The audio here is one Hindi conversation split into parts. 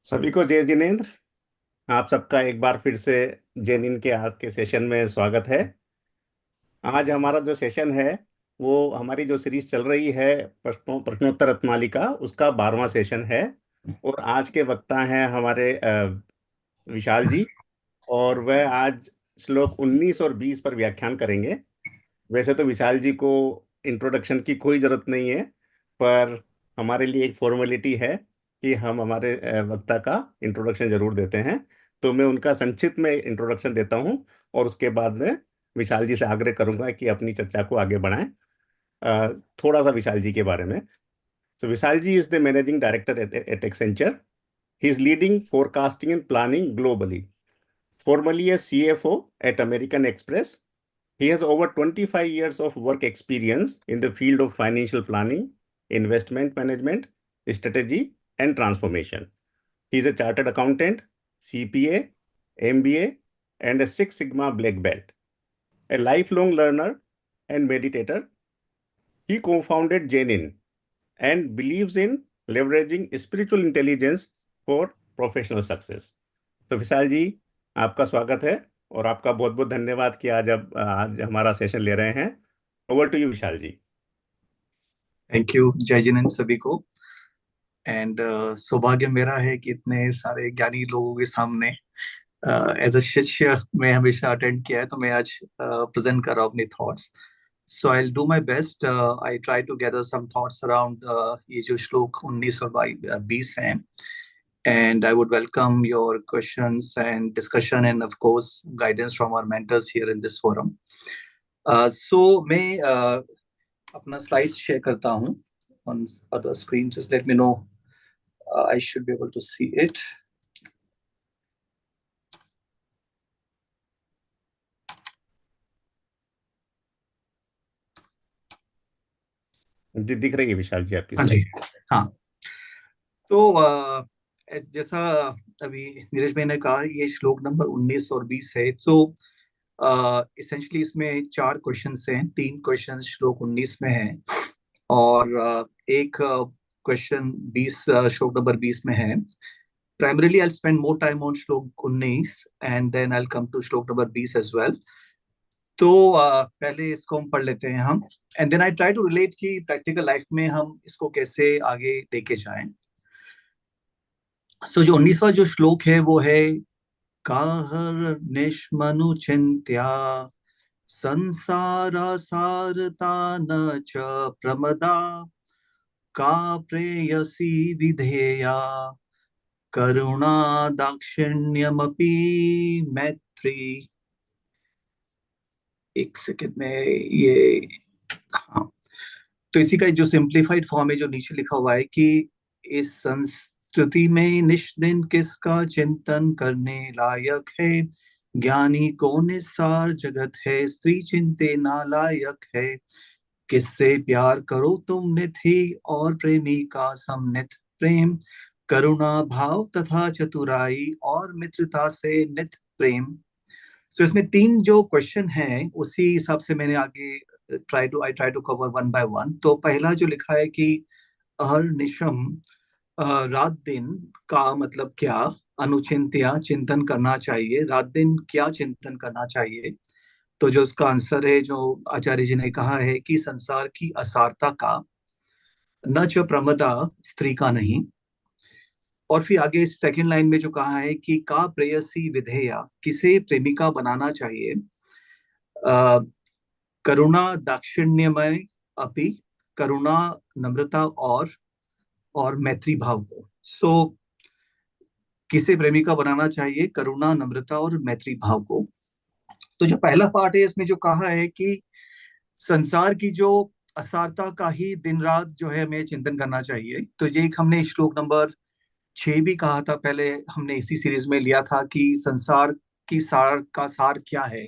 सभी को जय जिनेन्द्र। आप सबका एक बार फिर से जेनिन के आज के सेशन में स्वागत है। आज हमारा जो सेशन है वो हमारी जो सीरीज चल रही है प्रश्नोत्तर रत्नालिका उसका 12वां सेशन है। और आज के वक्ता हैं हमारे विशाल जी। और वह आज श्लोक 19 और 20 पर व्याख्यान करेंगे। वैसे तो विशाल जी को इंट्रोडक्शन की कोई जरूरत नहीं है, पर हमारे लिए एक फॉर्मेलिटी है कि हम हमारे वक्ता का इंट्रोडक्शन जरूर देते हैं। तो मैं उनका संक्षिप्त में इंट्रोडक्शन देता हूं और उसके बाद में विशाल जी से आग्रह करूंगा कि अपनी चर्चा को आगे बढ़ाएं। अ, थोड़ा सा विशाल जी के बारे में। So Vishal ji is the managing director at Accenture. He is leading forecasting and planning globally. Formerly a CFO at American Express, he has over 25 years of work experience in the field of financial planning, investment management, strategy, and transformation. He is a chartered accountant, CPA, MBA, and a Six Sigma Black Belt. A lifelong learner and meditator, he co-founded Janin and believes in leveraging spiritual intelligence for professional success. तो विशाल जी, आपका स्वागत है और आपका बहुत बहुत धन्यवाद कि आज हमारा सेशन ले रहे हैं। Over to you Vishal ji. Thank you. जय जिनेंद्र सभी को। एंड सौभाग्य मेरा है कि इतने सारे ज्ञानी लोगों के सामने एज अ शिष्य मैं हमेशा अटेंड किया है, तो मैं आज प्रेजेंट कर रहा हूँ अपनी thoughts. So I will do my best. I try to gather some thoughts around ये जो श्लोक 19 और 20 हैं, and I would welcome your questions and discussion and of course guidance from our mentors here in this forum. So मैं अपना स्लाइड्स शेयर करता हूँ on other screen. Just let me know. I should be able to see it. दिख रही है विशाल जी आपकी हाँ जी। स्लाइड। हाँ, तो जैसा अभी नीरज भाई ने कहा, ये श्लोक नंबर 19 और 20 है। तो इसेंशली इसमें 4 क्वेश्चंस हैं। 3 क्वेश्चन श्लोक 19 में है और एक क्वेश्चन 20 श्लोक नंबर 20 में है। Primarily, I'll spend more time on श्लोक 19 and then I'll come to श्लोक नंबर 20 as well. तो पहले इसको हम पढ़ लेते हैं हम, and then I try to relate कि प्रैक्टिकल लाइफ में हम इसको कैसे आगे लेके जाएं। सो जो 19वां जो श्लोक है वो है, काहर निष्मनु चिंत्या संसार सारता न च प्रमदा का प्रेयसी विधेया करुणा दाक्षिण्यमपि मैत्री। एक सेकंड में ये, हाँ, तो इसी का जो सिंप्लीफाइड फॉर्म है जो नीचे लिखा हुआ है कि इस संस्कृति में निष्दिन किसका चिंतन करने लायक है, ज्ञानी को निस्सार जगत है, स्त्री चिंते नालायक है, किससे प्यार करो तुम नित ही और प्रेमी का समनित प्रेम, करुणा भाव तथा चतुराई और मित्रता से नित प्रेम। सो इसमें 3 जो क्वेश्चन हैं उसी हिसाब से मैंने आगे try to cover one by one. तो पहला जो लिखा है कि अहर्निशम, रात दिन का मतलब क्या, अनुचिंत्या चिंतन करना चाहिए, रात दिन क्या चिंतन करना चाहिए। तो जो उसका आंसर है, जो आचार्य जी ने कहा है कि संसार की असारता का, न च प्रमदा स्त्री का नहीं। और फिर आगे सेकंड लाइन में जो कहा है कि का प्रेयसी विधेया, किसे प्रेमिका बनाना चाहिए, अ, करुणा दाक्षिण्यमय अपि, करुणा नम्रता और मैत्री भाव को। सो किसे प्रेमिका बनाना चाहिए, करुणा नम्रता और मैत्री भाव को। तो जो पहला पार्ट है इसमें जो कहा है कि संसार की जो असारता का ही दिन रात जो है हमें चिंतन करना चाहिए। तो ये एक हमने श्लोक नंबर 6 भी कहा था, पहले हमने इसी सीरीज में लिया था कि संसार की सार का सार क्या है।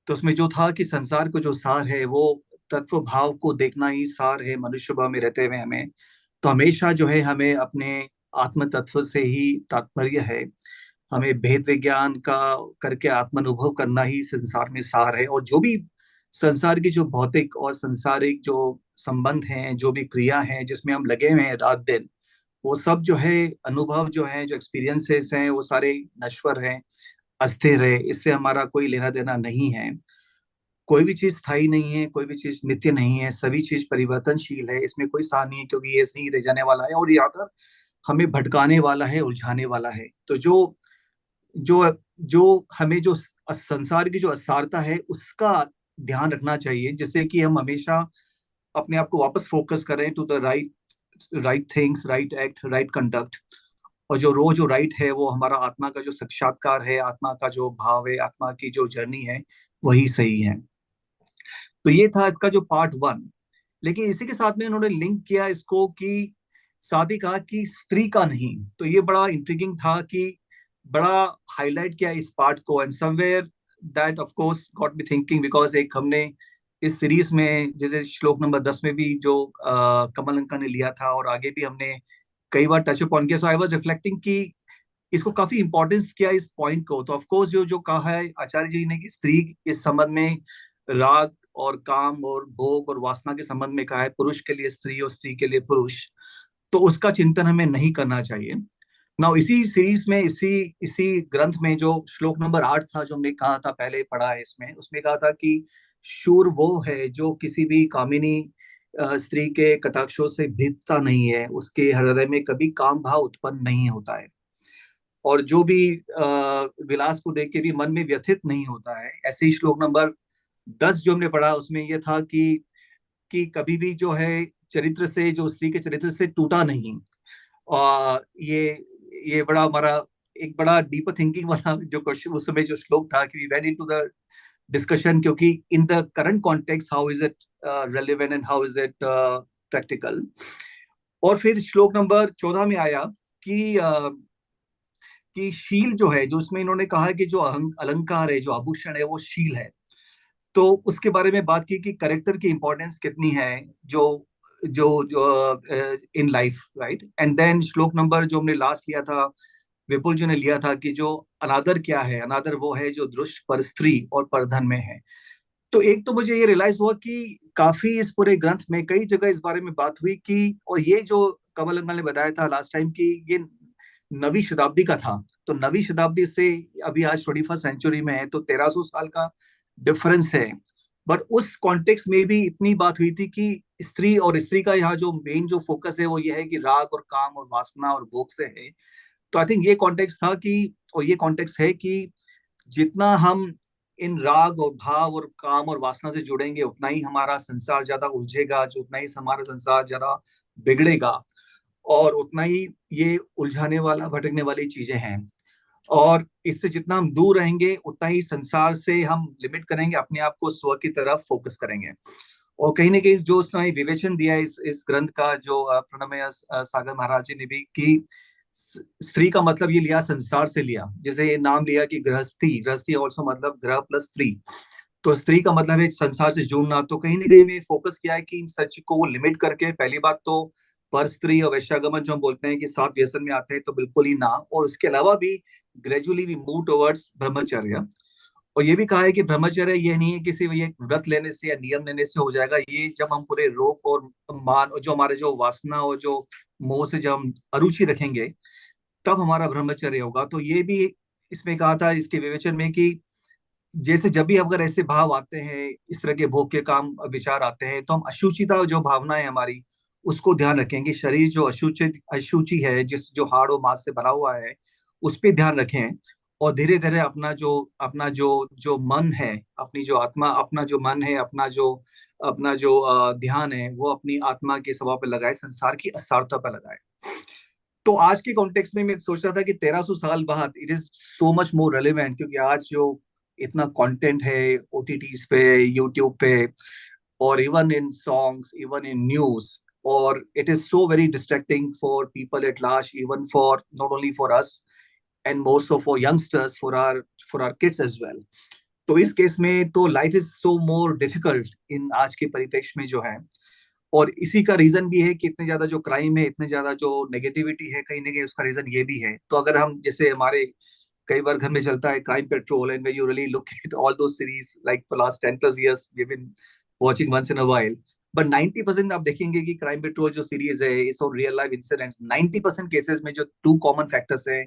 तो उसमें जो था कि संसार को जो सार है वो तत्व भाव को देखना ही सार है मनुष्य भाव में रहते हुए हमें। तो हमेशा जो है हमें अपने आत्म तत्व से ही तात्पर्य है, हमें भेद विज्ञान का करके आत्मानुभव करना ही संसार में सार है। और जो भी संसार की जो भौतिक और संसारिक जो संबंध हैं, जो भी क्रिया हैं जिसमें हम लगे हुए हैं रात दिन, वो सब जो है अनुभव जो है, जो एक्सपीरियंसेस हैं, वो सारे नश्वर हैं, अस्थिर है, इससे हमारा कोई लेना देना नहीं है। कोई भी चीज स्थायी नहीं है, कोई भी चीज नित्य नहीं है, सभी चीज परिवर्तनशील है, इसमें कोई सार नहीं है, क्योंकि ये नहीं रह जाने वाला है और याद हमें भटकाने वाला है, उलझाने वाला है। तो जो जो जो हमें जो संसार की जो असारता है उसका ध्यान रखना चाहिए, जिससे कि हम हमेशा अपने आप को वापस फोकस करें to the right, right things, right act, right conduct. और जो राइट है वो हमारा आत्मा का जो साक्षात्कार है, आत्मा का जो भाव है, आत्मा की जो जर्नी है, वही सही है। तो ये था इसका जो पार्ट वन। लेकिन इसी के साथ में उन्होंने लिंक किया इसको कि साथ ही कहा कि स्त्री का नहीं। तो ये बड़ा इंट्रिगिंग था कि बड़ा हाईलाइट किया इस पार्ट को, and somewhere that of course got me thinking, because एक हमने इस सीरीज में जैसे श्लोक नंबर 10 में भी जो कमल अंका ने लिया था, और आगे भी हमने कई बार टच अपॉन किया। सो आई वाज रिफ्लेक्टिंग कि इसको काफी इंपॉर्टेंस किया इस पॉइंट को। तो ऑफ कोर्स जो जो कहा है आचार्य जी ने कि स्त्री इस संबंध में राग और काम और भोग और वासना के संबंध में कहा है, पुरुष के लिए स्त्री और स्त्री के लिए पुरुष, तो उसका चिंतन हमें नहीं करना चाहिए। ना इसी सीरीज में, इसी इसी ग्रंथ में जो श्लोक नंबर 8 था, जो हमने कहा था पहले पढ़ा है इसमें, उसमें कहा था कि शूर वो है जो किसी भी कामिनी स्त्री के कटाक्षों से भीगता नहीं है, उसके हृदय में कभी काम भाव उत्पन्न नहीं होता है, और जो भी विलास को देख के भी मन में व्यथित नहीं होता है। ऐसे ही श्लोक नंबर 10 जो हमने पढ़ा उसमें यह था कि कभी भी जो है चरित्र से, जो स्त्री के चरित्र से टूटा नहीं। और ये बड़ा हमारा एक बड़ा डीपर थिंकिंग वाला जो क्वेश्चन उस समय जो श्लोक था, कि we went into the discussion, क्योंकि in the current context how is it relevant and how is it practical. और फिर श्लोक नंबर 14 में आया कि कि शील जो है, जो उसमें इन्होंने कहा है कि जो अलंकार है, जो आभूषण है, वो शील है। तो उसके बारे में बात की कि करेक्टर की इंपॉर्टेंस कितनी है, जो जो जो in life, right. And then श्लोक नंबर जो हमने लास्ट लिया था, विपुल जी ने लिया था, कि जो अनादर क्या है, अनादर वो है जो दृश्य पर स्त्री और परधन में है। तो एक तो मुझे ये रियलाइज हुआ कि काफी इस पूरे ग्रंथ में कई जगह इस बारे में बात हुई कि, और ये जो कमल अंकल ने बताया था लास्ट टाइम कि ये नवीं शताब्दी का था। तो नवीं शताब्दी से अभी आज 21st सेंचुरी में है, तो 1300 साल का डिफरेंस है। बट उस कॉन्टेक्स्ट में भी इतनी बात हुई थी कि स्त्री, और स्त्री का यहाँ जो मेन जो फोकस है वो ये है कि राग और काम और वासना और भोग से है। तो आई थिंक ये कॉन्टेक्स्ट था कि, और ये कॉन्टेक्स्ट है कि जितना हम इन राग और भाव और काम और वासना से जुड़ेंगे, उतना ही हमारा संसार ज्यादा उलझेगा, जो उतना ही हमारा संसार ज्यादा बिगड़ेगा, और उतना ही ये उलझाने वाला, भटकने वाली चीजें हैं। और इससे जितना हम दूर रहेंगे, उतना ही संसार से हम लिमिट करेंगे, अपने आप को स्व की तरफ फोकस करेंगे। और कहीं ना कहीं जो उसने विवेचन दिया है इस ग्रंथ का, जो प्रणमय सागर महाराज जी ने भी, कि स्त्री का मतलब ये लिया, संसार से लिया। जैसे ये नाम लिया कि गृहस्थी, गृहस्थी ऑल्सो मतलब ग्रह प्लस स्त्री। तो स्त्री का मतलब है संसार से जुड़ना। तो कहीं ना कहीं में फोकस किया है कि इन सच को वो लिमिट करके, पहली बात तो पर स्त्री और वैश्यागमन जो हम बोलते हैं कि सात व्यसन में आते हैं, तो बिल्कुल ही ना। और उसके अलावा भी ग्रेजुअली वी मूव टुवर्ड्स ब्रह्मचर्य। और ये भी कहा है कि ब्रह्मचर्य ये नहीं है कि सिर्फ ये व्रत लेने से या नियम लेने से हो जाएगा। ये जब हम पूरे रोग और मान और जो हमारे जो वासना और जो मोह से जब हम अरुचि रखेंगे, तब हमारा ब्रह्मचर्य होगा। तो ये भी इसमें कहा था इसके विवेचन में कि जैसे जब भी अगर ऐसे भाव आते हैं, इस तरह के भोग के काम विचार आते हैं, तो हम अशुचिता जो भावना है हमारी, उसको ध्यान रखें कि शरीर जो अशुचि है, जिस जो हाड़ और मांस से बना हुआ है, उस पर ध्यान रखें। और धीरे धीरे अपना जो जो मन है, अपनी जो आत्मा, अपना जो मन है, अपना जो ध्यान है, वो अपनी आत्मा के स्वभाव पे लगाए, संसार की असारता पर लगाए। तो आज के कॉन्टेक्स्ट में मैं सोच रहा था कि 1300 साल बाद it is so much more relevant, क्योंकि आज जो इतना कंटेंट है ओटीटीज पे, यूट्यूब पे, और even in songs, even in news, और it is so very distracting for people at large, even for not only for us and more so for youngsters, for our kids as well. तो इस केस में तो life is so more difficult in आज के परिप्रेक्ष्य में जो है। और इसी का रीजन भी है कि इतने ज्यादा जो क्राइम है, इतने ज्यादा जो नेगेटिविटी है, कहीं ना कहीं उसका रीजन ये भी है। तो अगर हम जैसे हमारे कई बार घर में चलता है crime patrol, and when you really look at all those series like for last 10 plus years we been watching once in a while, but 90% आप देखेंगे कि क्राइम पेट्रोल जो सीरीज है इस और रियल लाइफ इंसिडेंट्स, 90% केसेस में जो टू कॉमन फैक्टर्स हैं,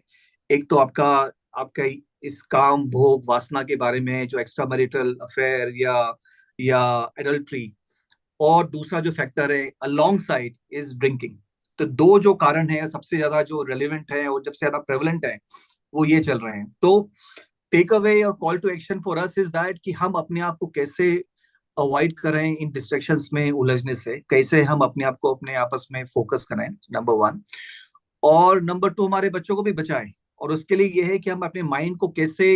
एक तो आपका आपका इस काम भोग वासना के बारे में, जो एक्स्ट्रा मैरिटल अफेयर या एडल्ट्री, और दूसरा जो फैक्टर है अलोंग साइड इज ड्रिंकिंग। तो दो जो कारण है सबसे ज्यादा जो रेलिवेंट है और सबसे ज्यादा प्रेवलेंट है, वो ये चल रहे हैं। तो टेक अवे और call to action for us is that कि हम अपने आप को कैसे अवॉइड करें इन डिस्ट्रैक्शंस में उलझने से, कैसे हम अपने आप को अपने आपस में फोकस करें, नंबर वन। और नंबर टू, हमारे बच्चों को भी बचाएं। और उसके लिए यह है कि हम अपने माइंड को कैसे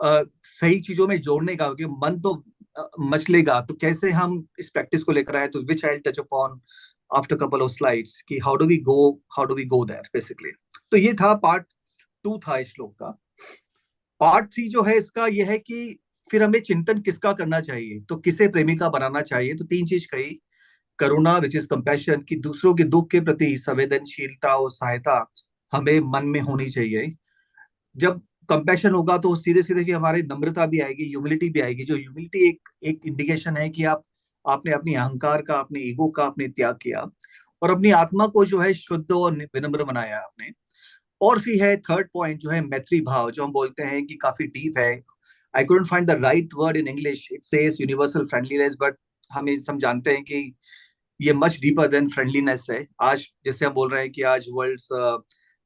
सही चीजों में जोड़ने का, क्योंकि मन तो मचलेगा, तो कैसे हम इस प्रैक्टिस को लेकर आए, तो which I touch upon after couple of slides कि how do we go there basically. तो ये था पार्ट टू था इस श्लोक का। पार्ट थ्री जो है इसका यह है कि फिर हमें चिंतन किसका करना चाहिए, तो किसे प्रेमिका बनाना चाहिए। तो तीन चीज कही, करुणा विच इज कंपैशन, कि दूसरों के दुख के प्रति संवेदनशीलता और सहायता हमें मन में होनी चाहिए। जब कंपैशन होगा तो सीधे सीधे कि हमारी नम्रता भी आएगी, ह्यूमिलिटी भी आएगी। जो ह्यूमिलिटी एक एक इंडिकेशन है कि आपने अपनी अहंकार का, अपने ईगो का आपने त्याग किया और अपनी आत्मा को जो है शुद्ध और विनम्र बनाया आपने। और फिर है थर्ड पॉइंट जो है मैत्री भाव, जो हम बोलते हैं कि काफी डीप है। I couldn't find the right word in English, it says universal friendliness, but हम जानते हैं कि ये मच डीपर देन फ्रेंडलीनेस है। आज जैसे हम बोल रहे हैं कि आज वर्ल्ड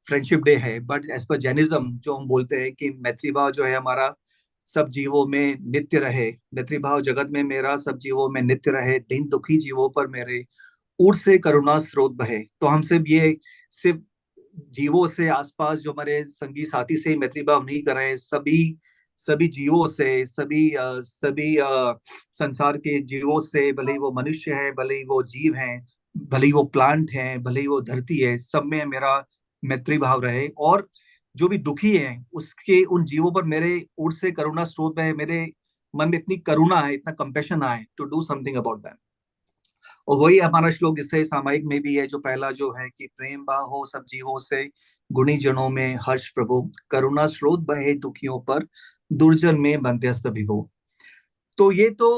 फ्रेंडशिप डे है, बट एज पर जैनिज्म जो हम बोलते हैं कि मैत्री भाव जो है हमारा सब जीवों में नित्य रहे, मैत्री भाव जगत में मेरा सब जीवों में नित्य रहे, दीन दुखी जीवों पर मेरे उर से करुणा स्रोत बहे। तो हम सिर्फ जीवों से, आसपास जो हमारे संगी साथी से ही मैत्री भाव नहीं कर रहे हैं, सभी सभी जीवों से, सभी संसार के जीवों से, भले ही वो मनुष्य है, भले ही वो जीव हैं, भले ही वो प्लांट हैं, भले ही वो धरती है, सब में मेरा मैत्री भाव रहे। और जो भी दुखी है उसके उन जीवों पर मेरे ओर से करुणा स्रोत है, मेरे मन में इतनी करुणा है, इतना कंपैशन आए to do something about that. और वही हमारा श्लोक इससे सामायिक में भी है, जो पहला जो है कि प्रेम भाव हो सब जीवों से, गुणी जनों में हर्ष प्रभु, करुणा स्रोत बहे दुखियों पर, दुर्जन में मध्यस्थ भिगो। तो ये तो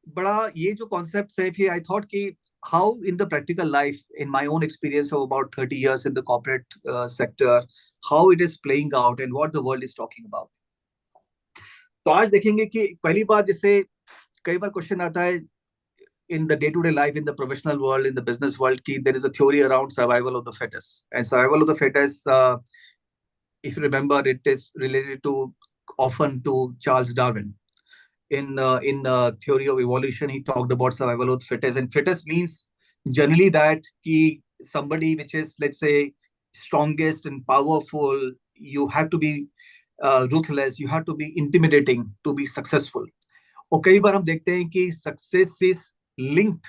बड़ा ये जो कॉन्सेप्ट है, फिर आई थॉट कि how in the practical life, in my own experience of about 30 years in the corporate sector, how it is playing out and what the world is talking about. तो आज देखेंगे कि पहली बात, जैसे कई बार क्वेश्चन आता है in the day-to-day life, in the professional world, in the business world, ki there is a theory around survival of the fittest. And survival of the fittest, if you remember, it is related to often to Charles Darwin. In theory of evolution, he talked about survival of the fittest, and fittest means generally that ki somebody which is, let's say, strongest and powerful. You have to be ruthless. You have to be intimidating to be successful. और कई बार हम देखते हैं कि success is linked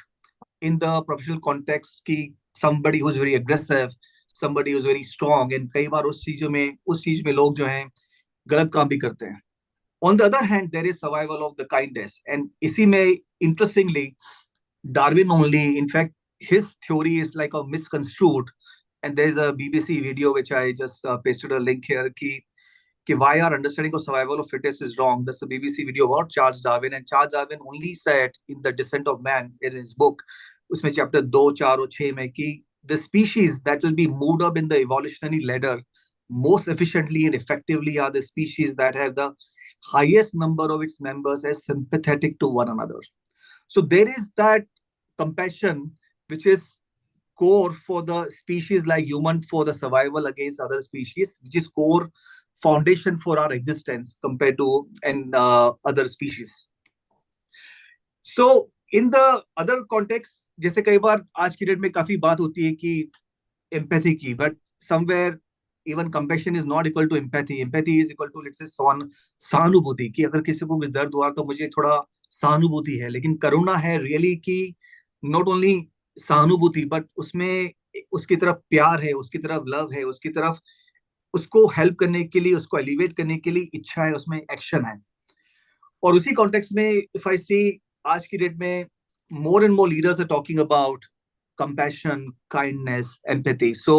in the professional context की somebody who's very aggressive, somebody who's very strong, and कई बार उस चीज में लोग जो हैं गलत काम भी करते हैं। On the other hand there is survival of the kindness, and इसी में interestingly Darwin only, in fact his theory is like a misconstrued, and there is a BBC video which I just pasted a link here कि why our understanding of survival of fittest is wrong. That's a BBC video about Charles Darwin, and Charles Darwin only said in The Descent of Man in his book, उसमें चैप्टर 2, 4 और 6 में कि the species that will be moved up in the evolutionary ladder most efficiently and effectively are the species that have the highest number of its members as sympathetic to one another. So there is that compassion which is core for the species like human for the survival against other species, which is core foundation for our existence compared to and other species. So in the other context, जैसे कई बार आज की डेट में काफी बात होती है कि empathy की, but somewhere even compassion is not equal to empathy. Empathy is equal to, let's say, सहानुभूति, कि अगर किसी को कुछ दर्द हुआ तो मुझे थोड़ा सहानुभूति है। लेकिन करुणा है रियली कि नॉट ओनली सहानुभूति, बट उसमें उसकी तरफ प्यार है, उसकी तरफ लव है, उसकी तरफ उसको हेल्प करने के लिए, उसको एलिवेट करने के लिए इच्छा है, उसमें एक्शन है। और उसी कॉन्टेक्स्ट में इफ आई सी आज की डेट में more and more leaders are talking about compassion, kindness, empathy. So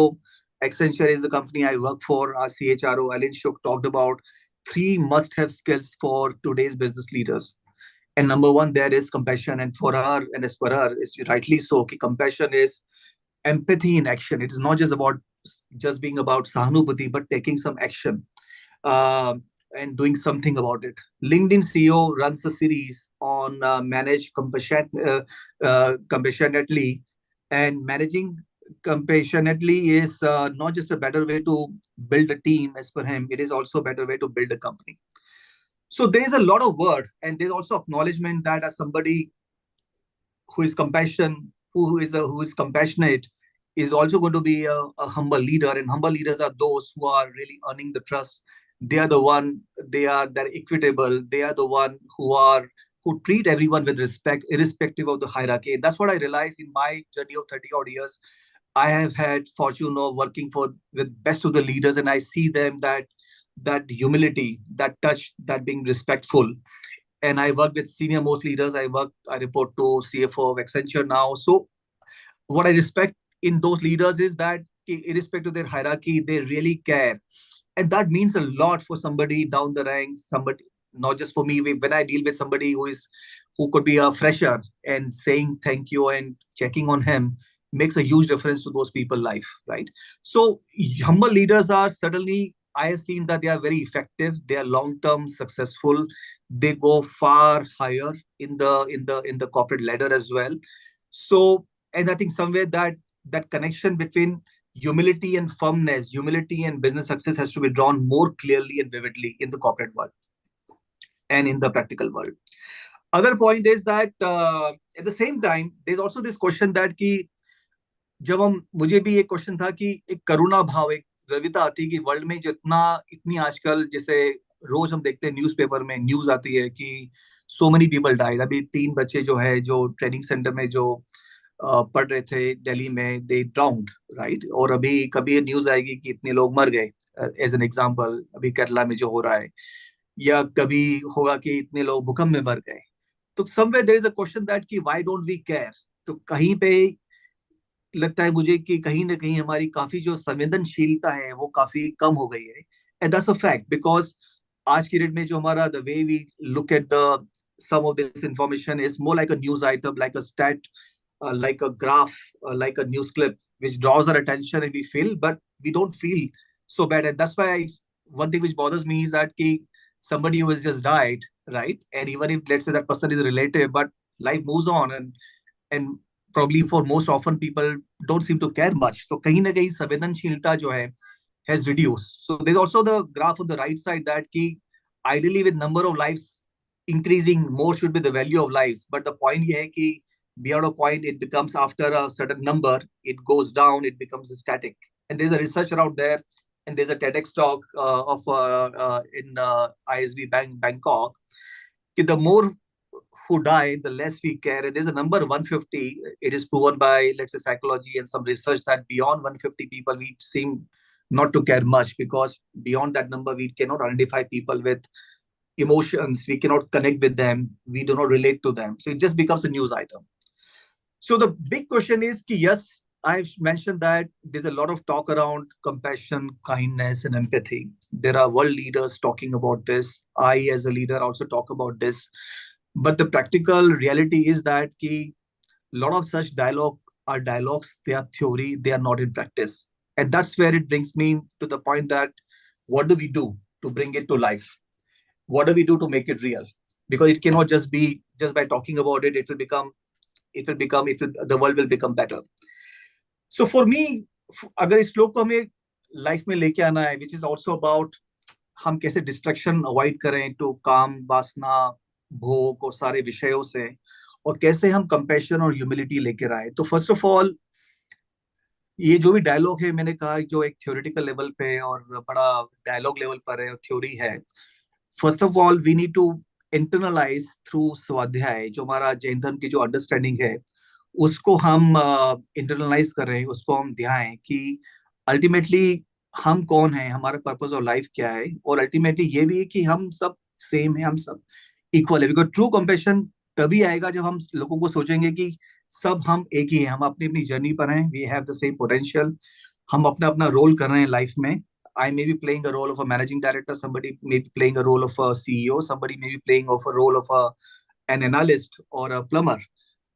Accenture is the company I work for. Our CHRO Alin Shuk talked about 3 must-have skills for today's business leaders. And number one there is compassion, and for her, and as for her, is rightly so, compassion is empathy in action. It is not just about just being about sahanubhuti, but taking some action, uh, and doing something about it. LinkedIn CEO runs a series on compassionately, and managing compassionately is not just a better way to build a team, as per him, it is also a better way to build a company. So there is a lot of work, and there's also acknowledgement that as somebody who is compassion, who is compassionate, is also going to be a humble leader. And humble leaders are those who are really earning the trust. They are the one. They're equitable. They are the one who treat everyone with respect, irrespective of the hierarchy. That's what I realized in my journey of 30 odd years. I have had fortune of working for with best of the leaders, and I see them that humility, that touch, that being respectful. And I work with senior most leaders. I report to CFO of Accenture now. So what I respect in those leaders is that irrespective of their hierarchy, they really care. And that means a lot for somebody down the ranks, somebody, not just for me. When I deal with somebody who could be a fresher, and saying thank you and checking on him makes a huge difference to those people life, right? So humble leaders are certainly, I have seen that they are very effective, they are long term successful, they go far higher in the corporate ladder as well. So, and I think somewhere that connection between humility and firmness, humility and business success has to be drawn more clearly and vividly in the corporate world and in the practical world. Other point is that at the same time, there's also this question that कि जब हम मुझे भी एक क्वेश्चन था कि एक करुणा भाव, एक द्रविता आती है कि वर्ल्ड में जो इतनी आजकल, जैसे रोज हम देखते हैं न्यूज़पेपर में न्यूज आती है कि सो मेनी पीपल डाइड। अभी 3 बच्चे जो है, जो ट्रेनिंग सेंटर में जो पढ़ रहे थे दिल्ली में, दे ड्राउंड, राइट। और अभी कभी न्यूज आएगी कि इतने लोग मर गए, एज एन एग्जांपल अभी केरला में जो हो रहा है, या कभी होगा कि इतने लोग भूकंप में मर गए। तो somewhere there is a question that कि व्हाई डोंट वी केयर। तो कहीं पे लगता है मुझे कि कहीं ना कहीं हमारी काफी जो संवेदनशीलता है वो काफी कम हो गई है। And that's a fact, because आज की डेट में जो हमारा the way we look at the some of this information is more like a news item, like a stat, like a graph, like a news clip, which draws our attention and we feel, but we don't feel so bad. And that's why one thing which bothers me is that somebody who has just died, right? And even if let's say that person is a relative, but life moves on, and probably for most often people don't seem to care much. So kahin na kahin संवेदनशीलता जो है has reduced. So there's also the graph on the right side that ideally with number of lives increasing, more should be the value of lives. But the point here is beyond a point, it becomes after a certain number, it goes down, it becomes static. And there's a research around there, and there's a TEDx talk of in ISB Bangkok. The more who die, the less we care. And there's a number 150. It is proven by, let's say, psychology and some research that beyond 150 people, we seem not to care much, because beyond that number, we cannot identify people with emotions. We cannot connect with them. We do not relate to them. So it just becomes a news item. So the big question is, yes, I've mentioned that there's a lot of talk around compassion, kindness, and empathy. There are world leaders talking about this. I, as a leader, also talk about this. But the practical reality is that a lot of such dialogue are dialogues, they are theory, they are not in practice. And that's where it brings me to the point that what do we do to bring it to life? What do we do to make it real? Because it cannot just be just by talking about it, the world will become better. So for me, अगर इस श्लोक को हमें लाइफ में लेके आना है, which is also about हम कैसे डिस्ट्रैक्शन अवॉइड करें टू काम वासना, भोग और सारे विषयों से, और कैसे हम कंपैशन और ह्यूमिलिटी लेकर आए। तो फर्स्ट ऑफ ऑल, ये जो भी डायलॉग है, मैंने कहा जो एक थ्योरेटिकल लेवल पे और बड़ा डायलॉग लेवल पर है, थ्योरी है। First of all we need to internalize through स्वाध्याय, जो हमारा जैन धर्म की जो अंडरस्टैंडिंग है उसको हम इंटरनलाइज कर रहे हैं, उसको हम ध्यान कि अल्टीमेटली हम कौन है, हमारा पर्पस ऑफ लाइफ क्या है, और अल्टीमेटली ये भी है कि हम सब सेम है, हम सब इक्वल है। बिकॉज ट्रू कंपैशन तभी आएगा जब हम लोगों को सोचेंगे कि सब हम एक ही हैं, हम अपनी अपनी जर्नी पर हैं, we have the same potential, हम अपना अपना रोल कर रहे हैं लाइफ में। I may be playing a role of a managing director, somebody may be playing a role of a CEO, somebody may be playing of a role of a an analyst or a plumber,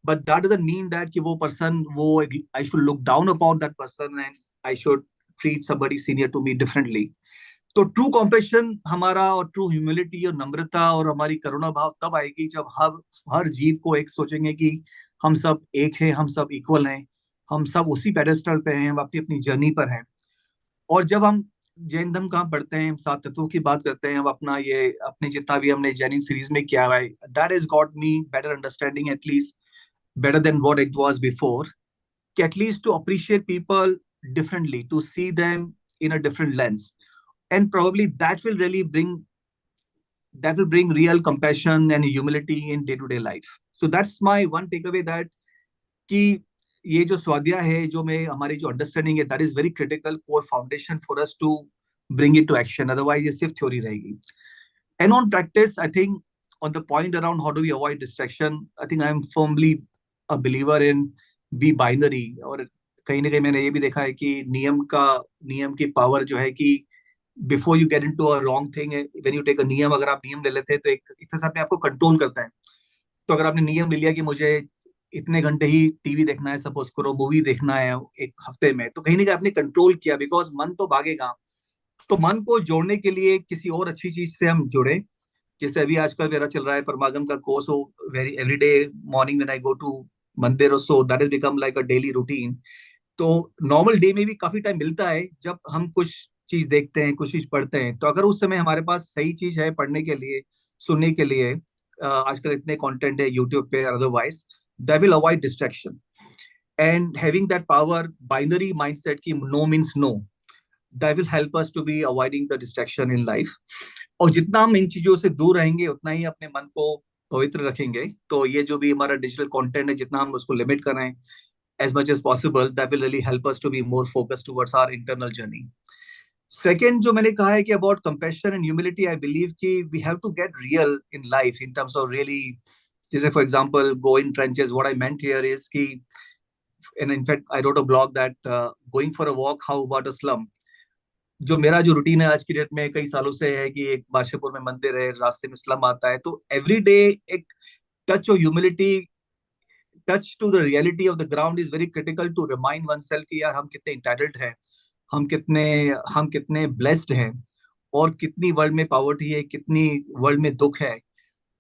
but that doesn't mean that कि वो person वो I should look down upon that person and I should treat somebody senior to me differently. तो ट्रू कॉम्पेशन हमारा और ट्रू ह्यूमिलिटी और नम्रता और हमारी करुणा भाव तब आएगी जब हम हर जीव को एक सोचेंगे कि हम सब एक हैं, हम सब इक्वल हैं, हम सब उसी पेडेस्टल पे हैं, हम अपनी अपनी जर्नी पर हैं। और जब हम जैन धर्म कहाँ पढ़ते हैं, हम सात तत्वों की बात करते हैं, हम अपना ये अपने जितना भी हमने जैनिन सीरीज में किया हुआ है, that is got me better understanding, at least better than what it was before, at least to appreciate people differently, to see them in a different lens, and probably that will bring real compassion and humility in day to day life. So that's my one takeaway, that कि ये जो स्वाध्याय है, जो मैं हमारी जो अंडरस्टैंडिंग है, that is very critical core foundation for us to bring it to action, otherwise ये सिर्फ थ्योरी रहेगी। And on practice, I think on the point around how do we avoid distraction, I think I am firmly a believer in be binary। और कहीं ना कहीं मैंने ये भी देखा है कि नियम की पावर जो है कि before you get into a wrong thing, when you take a नियम, अगर आप नियम ले लेते हैं तो एक तरह से अपने आप को कंट्रोल करता है। तो अगर आपने नियम ले लिया कि मुझे इतने घंटे ही टीवी देखना है, सपोज करो मूवी देखना है एक हफ्ते में, तो कहीं ना कहीं आपने कंट्रोल किया, बिकॉज मन तो भागेगा। तो मन को जोड़ने के लिए किसी और अच्छी चीज से हम जुड़े, जैसे अभी आजकल मेरा चल रहा है परमागम का कोर्स, हो very every day morning when I go to मंदिर और so, that is become like a daily routine. तो नॉर्मल डे में भी काफी टाइम मिलता है जब हम कुछ चीज देखते हैं, कुछ चीज पढ़ते हैं, तो अगर उस समय हमारे पास सही चीज है पढ़ने के लिए, सुनने के लिए, आजकल इतने कंटेंट है यूट्यूब पे, otherwise that will avoid distraction. And having that power, binary mindset की no means no, that will help us to be avoiding the distraction in life. और जितना हम इन चीजों से दूर रहेंगे उतना ही अपने मन को पवित्र रखेंगे। तो ये जो भी हमारा डिजिटल कंटेंट है, जितना हम उसको लिमिट करें as much as possible, that will really help us to be more focused towards our internal journey. Second, जो मैंने कहा है कि about compassion and humility, I believe कि we have to get real in life in terms of really, जैसे for example, go in trenches. What I meant here is कि, and in fact, I wrote a blog that going for a walk, how about a slum? जो मेरा जो रूटीन है आज की डेट में कई सालों से है कि एक बादशाहपुर में मंदिर है, रास्ते में स्लम आता है, तो एवरी डे एक touch of humility, touch to the reality of the ground is very critical to remind oneself कि यार हम कितने इंटाइटल्ड हैं, हम कितने हम कितने ब्लेस्ड हैं, और कितनी वर्ल्ड में पॉवर्टी है, कितनी वर्ल्ड में दुख है।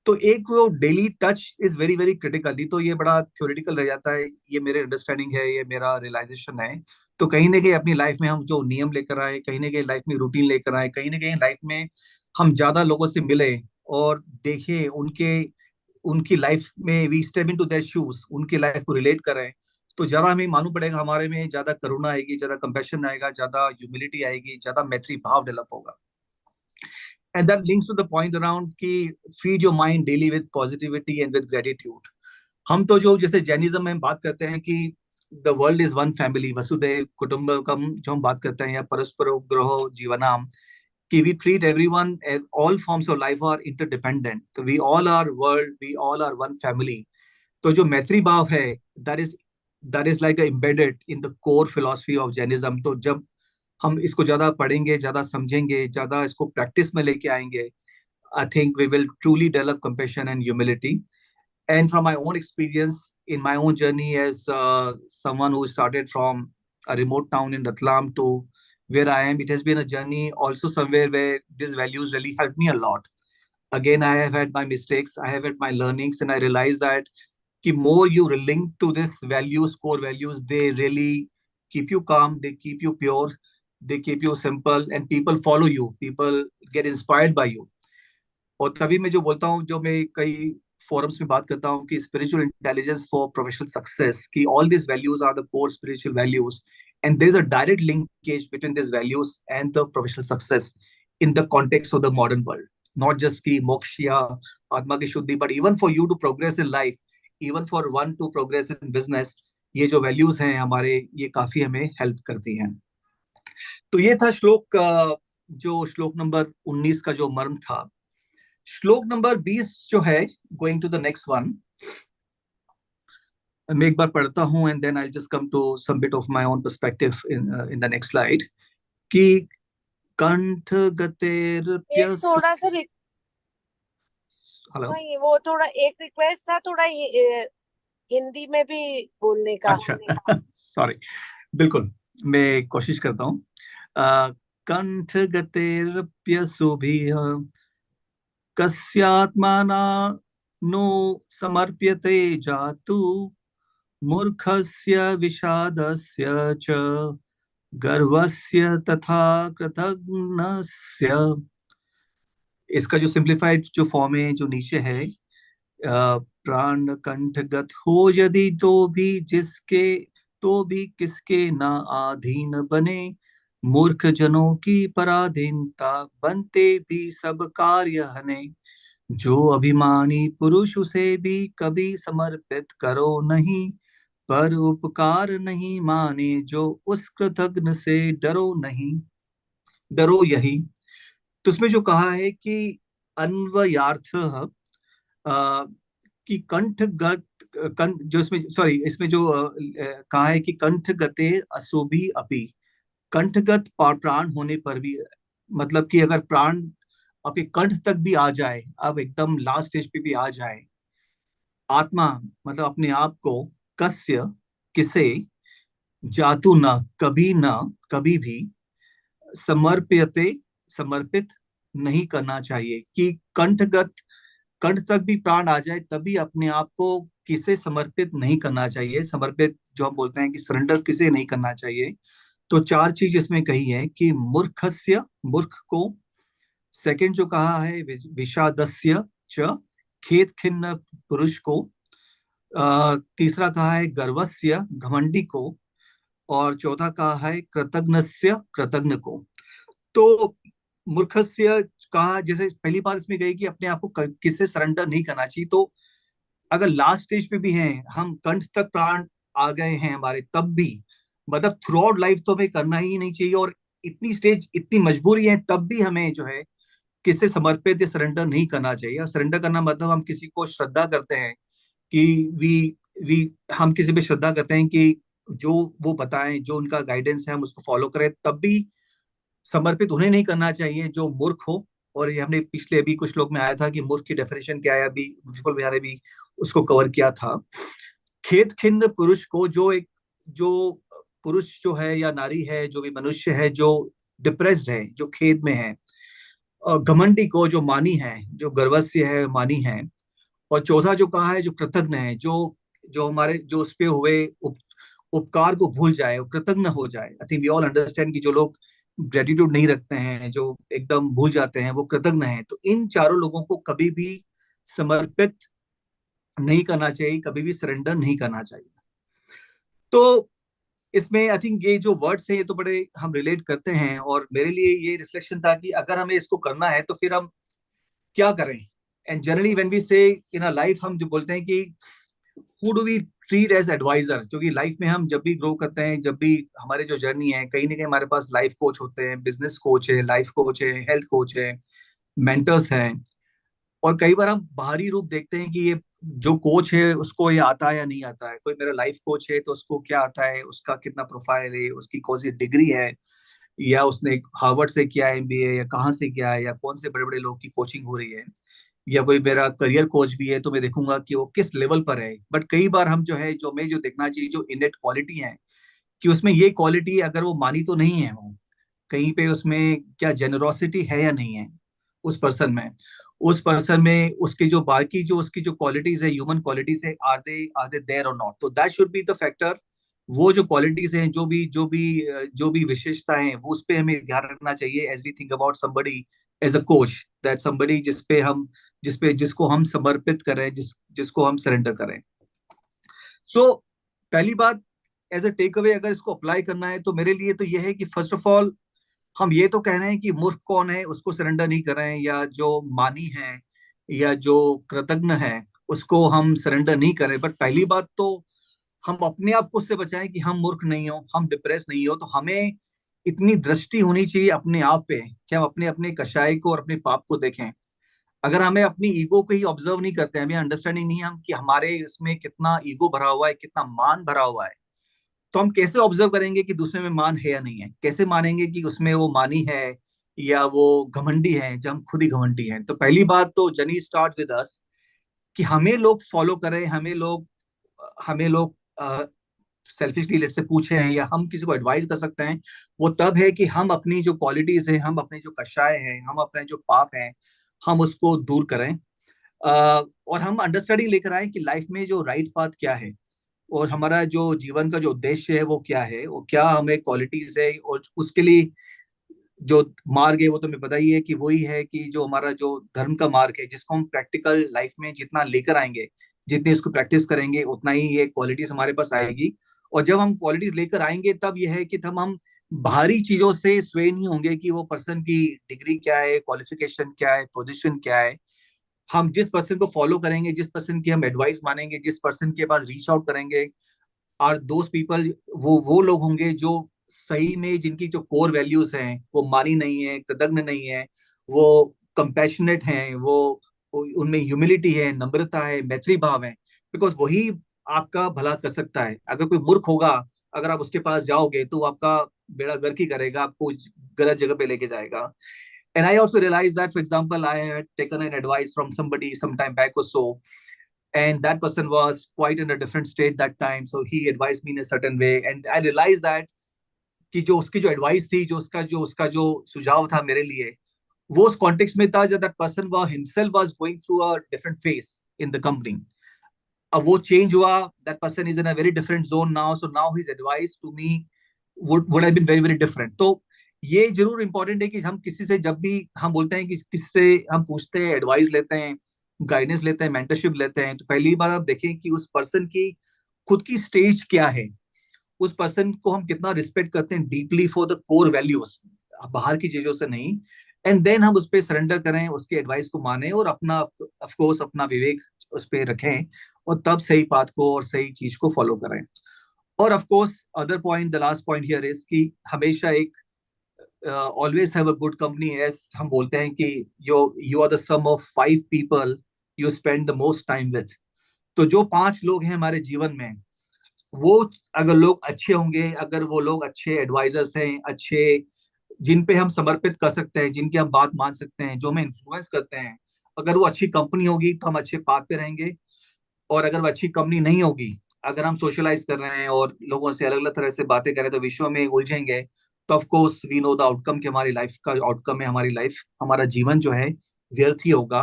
तो एक वो daily touch is very very critical. नहीं तो ये बड़ा थ्योरेटिकल रह जाता है, ये मेरे अंडरस्टैंडिंग है, ये मेरा रियलाइजेशन है। तो कहीं ना कहीं अपनी लाइफ में हम जो नियम लेकर आए, कहीं ना कहीं लाइफ में रूटीन लेकर आए, कहीं ना कहीं लाइफ में हम ज्यादा लोगों से मिले और देखें उनके उनकी लाइफ में, we step into their shoes, उनकी लाइफ को रिलेट करें, तो ज्यादा हमें मालूम पड़ेगा, हमारे में ज्यादा करुणा आएगी, ज्यादा कंपैशन आएगा, ज्यादा ह्यूमिलिटी आएगी, ज्यादा मैत्री भाव डेवलप होगा। And that links to the point around कि feed your mind daily with positivity and with gratitude. हम तो जो जैसे जैनिज्म में बात करते हैं कि the world is one family, वसुधैव कुटुंबकम जो हम बात करते हैं, या परस्पर ग्रहो जीवनाम, कि we treat everyone as all forms of life are interdependent, तो we all are world, we all are one family। तो जो मैत्री भाव है, that is that is like embedded in the core philosophy of Jainism। तो जब हम इसको ज्यादा पढ़ेंगे, ज्यादा समझेंगे, ज्यादा इसको प्रैक्टिस में लेके आएंगे, I think we will truly develop compassion and humility। And from my own experience in my own journey as someone who started from a remote town in Ratlam to where I am, it has been a journey also somewhere where these values really helped me a lot. Again, I have had my mistakes, I have had my learnings, and I realized that the more you link to this values, core values, they really keep you calm, they keep you pure, they keep you simple, and people follow you, people get inspired by you। और तभी मैं जो बोलता हूँ, जो मैं कई फोरम्स में बात करता हूँ कि spiritual intelligence for professional success, कि all this values are the core spiritual values, and there is a direct linkage between this values and the professional success in the context of the modern world. Not just की मोक्ष या आत्मा की शुद्धि, but even for you to progress in life, even for one to progress in business, ये जो वैल्यूज हैं हमारे, ये काफी हमें हेल्प करती हैं। तो ये था श्लोक, जो श्लोक नंबर 19 का जो मर्म था। श्लोक नंबर 20 जो है, going to the next one, मैं एक बार पढ़ता हूं and then I just come to some bit of my own perspective in the next slide. कि कंठ गतेर एक थोड़ा सा हेलो। वही वो थोड़ा एक रिक्वेस्ट था, थोड़ा हिंदी में भी बोलने का। अच्छा। सॉरी। बिल्कुल, मैं कोशिश करता हूँ। कंठ गतेरप्यसुभिः कस्यात्मना नो समर्प्यते जातु मूर्खस्य विषादस्य च गर्वस्य तथा कृतघ्नस्य। इसका जो सिंप्लीफाइड जो फॉर्म है जो नीचे है, प्राण कंठगत हो यदि तो भी किसके ना आधीन बने, मूर्ख जनों की पराधीनता बनते भी सब कार्य हने, जो अभिमानी पुरुष उसे भी कभी समर्पित करो नहीं, पर उपकार नहीं माने जो उस कृतघ्न से डरो नहीं, डरो यही। तो उसमें जो कहा है कि अन्वयार्थ कि कंठगत, कंठ जो इसमें, सॉरी, इसमें जो कहा है कि कंठगते असुभि अपि, कंठगत प्राण होने पर भी, मतलब कि अगर प्राण आपके कंठ तक भी आ जाए, अब एकदम लास्ट स्टेज पे भी आ जाए, आत्मा मतलब अपने आप को, कस्य किसे, जातु न कभी, न कभी भी, समर्प्यते समर्पित नहीं करना चाहिए, कि कंठगत, कंठ तक भी प्राण आ जाए तभी अपने आप को किसे समर्पित नहीं करना चाहिए। समर्पित जो हम बोलते हैं कि सरेंडर किसे नहीं करना चाहिए। तो चार चीज इसमें कही है कि मूर्खस्य, मूर्ख को, सेकंड जो कहा है विषादस्य च, खेत खिन्न पुरुष को, तीसरा कहा है गर्वस्य, घमंडी को, और चौथा कहा है कृतघ्नस्य, कृतघ्न को। तो मूर्खस्य कहा, जैसे पहली बात इसमें गई कि अपने आप को किससे सरेंडर नहीं करना चाहिए। तो अगर लास्ट स्टेज पे भी हैं, हम कंठ तक प्राण आ गए हैं हमारे, तब भी मतलब थ्रू आउट लाइफ तो हमें करना ही नहीं चाहिए, और इतनी स्टेज, इतनी मजबूरी है तब भी हमें जो है किससे समर्पित या सरेंडर नहीं करना चाहिए। और सरेंडर करना मतलब हम किसी को श्रद्धा करते हैं कि वी वी हम किसी पे श्रद्धा करते हैं कि जो वो बताएं, जो उनका गाइडेंस है हम उसको फॉलो करें, तब भी समर्पित उन्हें नहीं करना चाहिए जो मूर्ख हो। और ये हमने पिछले अभी कुछ लोग में आया था कि मूर्ख की डेफिनेशन क्या है, अभी विपुल भैया ने भी उसको कवर किया था। खेत खिन्न पुरुष को, जो एक, जो पुरुष जो है या नारी है, जो भी मनुष्य है जो डिप्रेस्ड है, जो खेद में है, और घमंडी को, जो मानी है, जो गर्वस्य है, मानी है, और चौथा जो कहा है जो कृतज्ञ है, जो जो हमारे जो उस पे हुए उपकार को भूल जाए, वो कृतज्ञ हो जाए। I think we all understand कि जो लोग ग्रेटिट्यूड नहीं रखते हैं, जो एकदम भूल जाते हैं, वो कृतज्ञ हैं। तो इन चारों लोगों को कभी भी समर्पित नहीं करना चाहिए, कभी भी सरेंडर नहीं करना चाहिए। तो इसमें आई थिंक ये जो वर्ड्स हैं ये तो बड़े हम रिलेट करते हैं, और मेरे लिए ये रिफ्लेक्शन था कि अगर हमें इसको करना है तो फिर हम क्या करें। एंड जनरली व्हेन वी से इन अ लाइफ, हम जो बोलते हैं कि who do we treat as advisor, क्योंकि लाइफ में हम जब भी ग्रो करते हैं, जब भी हमारे जो जर्नी है, कहीं ना कहीं हमारे पास लाइफ कोच होते हैं, बिजनेस कोच है, लाइफ कोच है, हेल्थ कोच है, मेंटर्स हैं। और कई बार हम बाहरी रूप देखते हैं कि ये जो कोच है उसको ये आता है या नहीं आता है। कोई मेरा लाइफ कोच है तो उसको क्या आता है, उसका कितना प्रोफाइल है, उसकी कौन सी डिग्री है, या उसने हार्वर्ड से किया है एमबीए, या कहाँ से किया है, या कौन से बड़े बड़े लोग की कोचिंग हो रही है। या कोई मेरा करियर कोच भी है तो मैं देखूंगा कि वो किस लेवल पर है। बट कई बार हम जो है, जो मैं जो देखना चाहिए जो इनेट क्वालिटी है, कि उसमें ये क्वालिटी अगर वो मानी तो नहीं है, वो कहीं पे उसमें क्या जेनरोसिटी है या नहीं है उस पर्सन में, उस पर्सन में उसके जो बाकी जो उसकी जो क्वालिटीज है, ह्यूमन क्वालिटीज है, आर दे देयर और नॉट। तो that should be the factor. वो जो क्वालिटीज हैं, जो भी विशेषताएं हैं, वो उस पे हमें ध्यान रखना चाहिए as we think about somebody as a coach. That somebody जिसको हम समर्पित करें, जिसको हम सरेंडर करें। सो पहली बात, एज अ टेक अवे अगर इसको अप्लाई करना है तो मेरे लिए तो ये है कि फर्स्ट ऑफ ऑल हम ये तो कह रहे हैं कि मूर्ख कौन है उसको सरेंडर नहीं कर रहे हैं, या जो मानी है या जो कृतज्ञ है उसको हम सरेंडर नहीं करें। बट पहली बात तो हम अपने आप को उससे बचाएं कि हम मूर्ख नहीं हो, हम डिप्रेस नहीं हो। तो हमें इतनी दृष्टि होनी चाहिए अपने आप पे कि हम अपने अपने कषाय को और अपने पाप को देखें। अगर हमें अपनी ईगो को ही ऑब्जर्व नहीं करते हैं, हमें अंडरस्टैंडिंग नहीं है हम कि हमारे इसमें कितना ईगो भरा हुआ है, कितना मान भरा हुआ है, तो हम कैसे ऑब्जर्व करेंगे कि दूसरे में मान है या नहीं है? कैसे मानेंगे कि उसमें वो मानी है या वो घमंडी हैं, जब हम खुद ही घमंडी हैं। तो पहली बात तो जर्नी स्टार्ट विद अस, कि हमें लोग फॉलो करें, हमें लोग सेल्फिशली लेट से पूछे हैं या हम किसी को एडवाइस कर सकते हैं, वो तब है कि हम अपनी जो क्वालिटीज हैं, हम अपने जो कषाय हैं, हम अपने जो पाप हैं, हम उसको दूर करें। और हम अंडरस्टैंडिंग लेकर आए कि लाइफ में जो राइट पाथ क्या है, और हमारा जो जीवन का जो उद्देश्य है वो क्या है, वो क्या हमें क्वालिटीज है, और उसके लिए जो मार्ग है वो तुम्हें पता ही है कि वही है कि जो हमारा जो धर्म का मार्ग है, जिसको हम प्रैक्टिकल लाइफ में जितना लेकर आएंगे, जितनी इसको प्रैक्टिस करेंगे, उतना ही ये क्वालिटीज हमारे पास आएगी। और जब हम क्वालिटीज लेकर आएंगे तब यह है कि तब हम बाहरी चीजों से स्वे नहीं होंगे कि वो पर्सन की डिग्री क्या है, क्वालिफिकेशन क्या है, पोजीशन क्या है। हम जिस पर्सन को फॉलो करेंगे, जिस पर्सन की हम एडवाइस मानेंगे, जिस पर्सन के पास रीच आउट करेंगे, आर दोज पीपल, वो लोग होंगे जो सही में, जिनकी जो कोर वैल्यूज हैं वो मानी नहीं है, कृतज्ञ नहीं है, वो कंपैशनेट हैं, उनमें ह्यूमिलिटी है, नम्रता है, मैत्री भाव है। बिकॉज वही आपका भला कर सकता है। अगर कोई मूर्ख होगा, अगर आप उसके पास जाओगे तो वो आपका बेड़ा गर्क ही करेगा, आपको गलत जगह पे लेके जाएगा। And I also realized that, for example, I had taken an advice from somebody some time back or so, and that person was quite in a different state that time, so he advised me in a certain way, and I realized that कि जो उसकी जो एडवाइस थी, जो उसका जो सुझाव था मेरे लिए, वो उस कॉन्टेक्स्ट में था जब that person was himself was going through a different phase in the company. अब वो चेंज हुआ, that person is in a very different zone now, so now his advice to me would have been very very different. तो ये जरूर इंपॉर्टेंट है कि हम किसी से, जब भी हम बोलते हैं कि किसी से हम पूछते हैं, एडवाइस लेते हैं, गाइडेंस लेते हैं, मेंटरशिप लेते हैं, तो पहली बार आप देखें कि उस पर्सन की खुद की स्टेज क्या है, उस पर्सन को हम कितना रिस्पेक्ट करते हैं deeply for the core values, बाहर की चीजों से नहीं। एंड देन हम उस पर सरेंडर करें, उसकी एडवाइस को माने, और अपना ऑफ कोर्स अपना विवेक उस पर रखें, और तब सही बात को और सही चीज को फॉलो करें। और of course other point, the last point here is कि हमेशा एक always have a good company. As हम बोलते हैं कि you are the sum of 5 people you spend the most time with. तो जो 5 लोग हैं हमारे जीवन में, वो अगर लोग अच्छे होंगे, अगर वो लोग अच्छे एडवाइजर्स हैं, अच्छे, जिन पे हम समर्पित कर सकते हैं, जिनकी हम बात मान सकते हैं, जो हमें इन्फ्लुएंस करते हैं, अगर वो अच्छी कंपनी होगी तो हम अच्छे पाथ पे रहेंगे। और अगर वो अच्छी कंपनी नहीं होगी, अगर हम सोशलाइज कर रहे हैं और लोगों से अलग अलग तरह से बातें करें तो विश्व में उलझेंगे, तो of course we know the outcome, कि हमारी लाइफ का आउटकम है, हमारी लाइफ, हमारा जीवन जो है व्यर्थ ही होगा,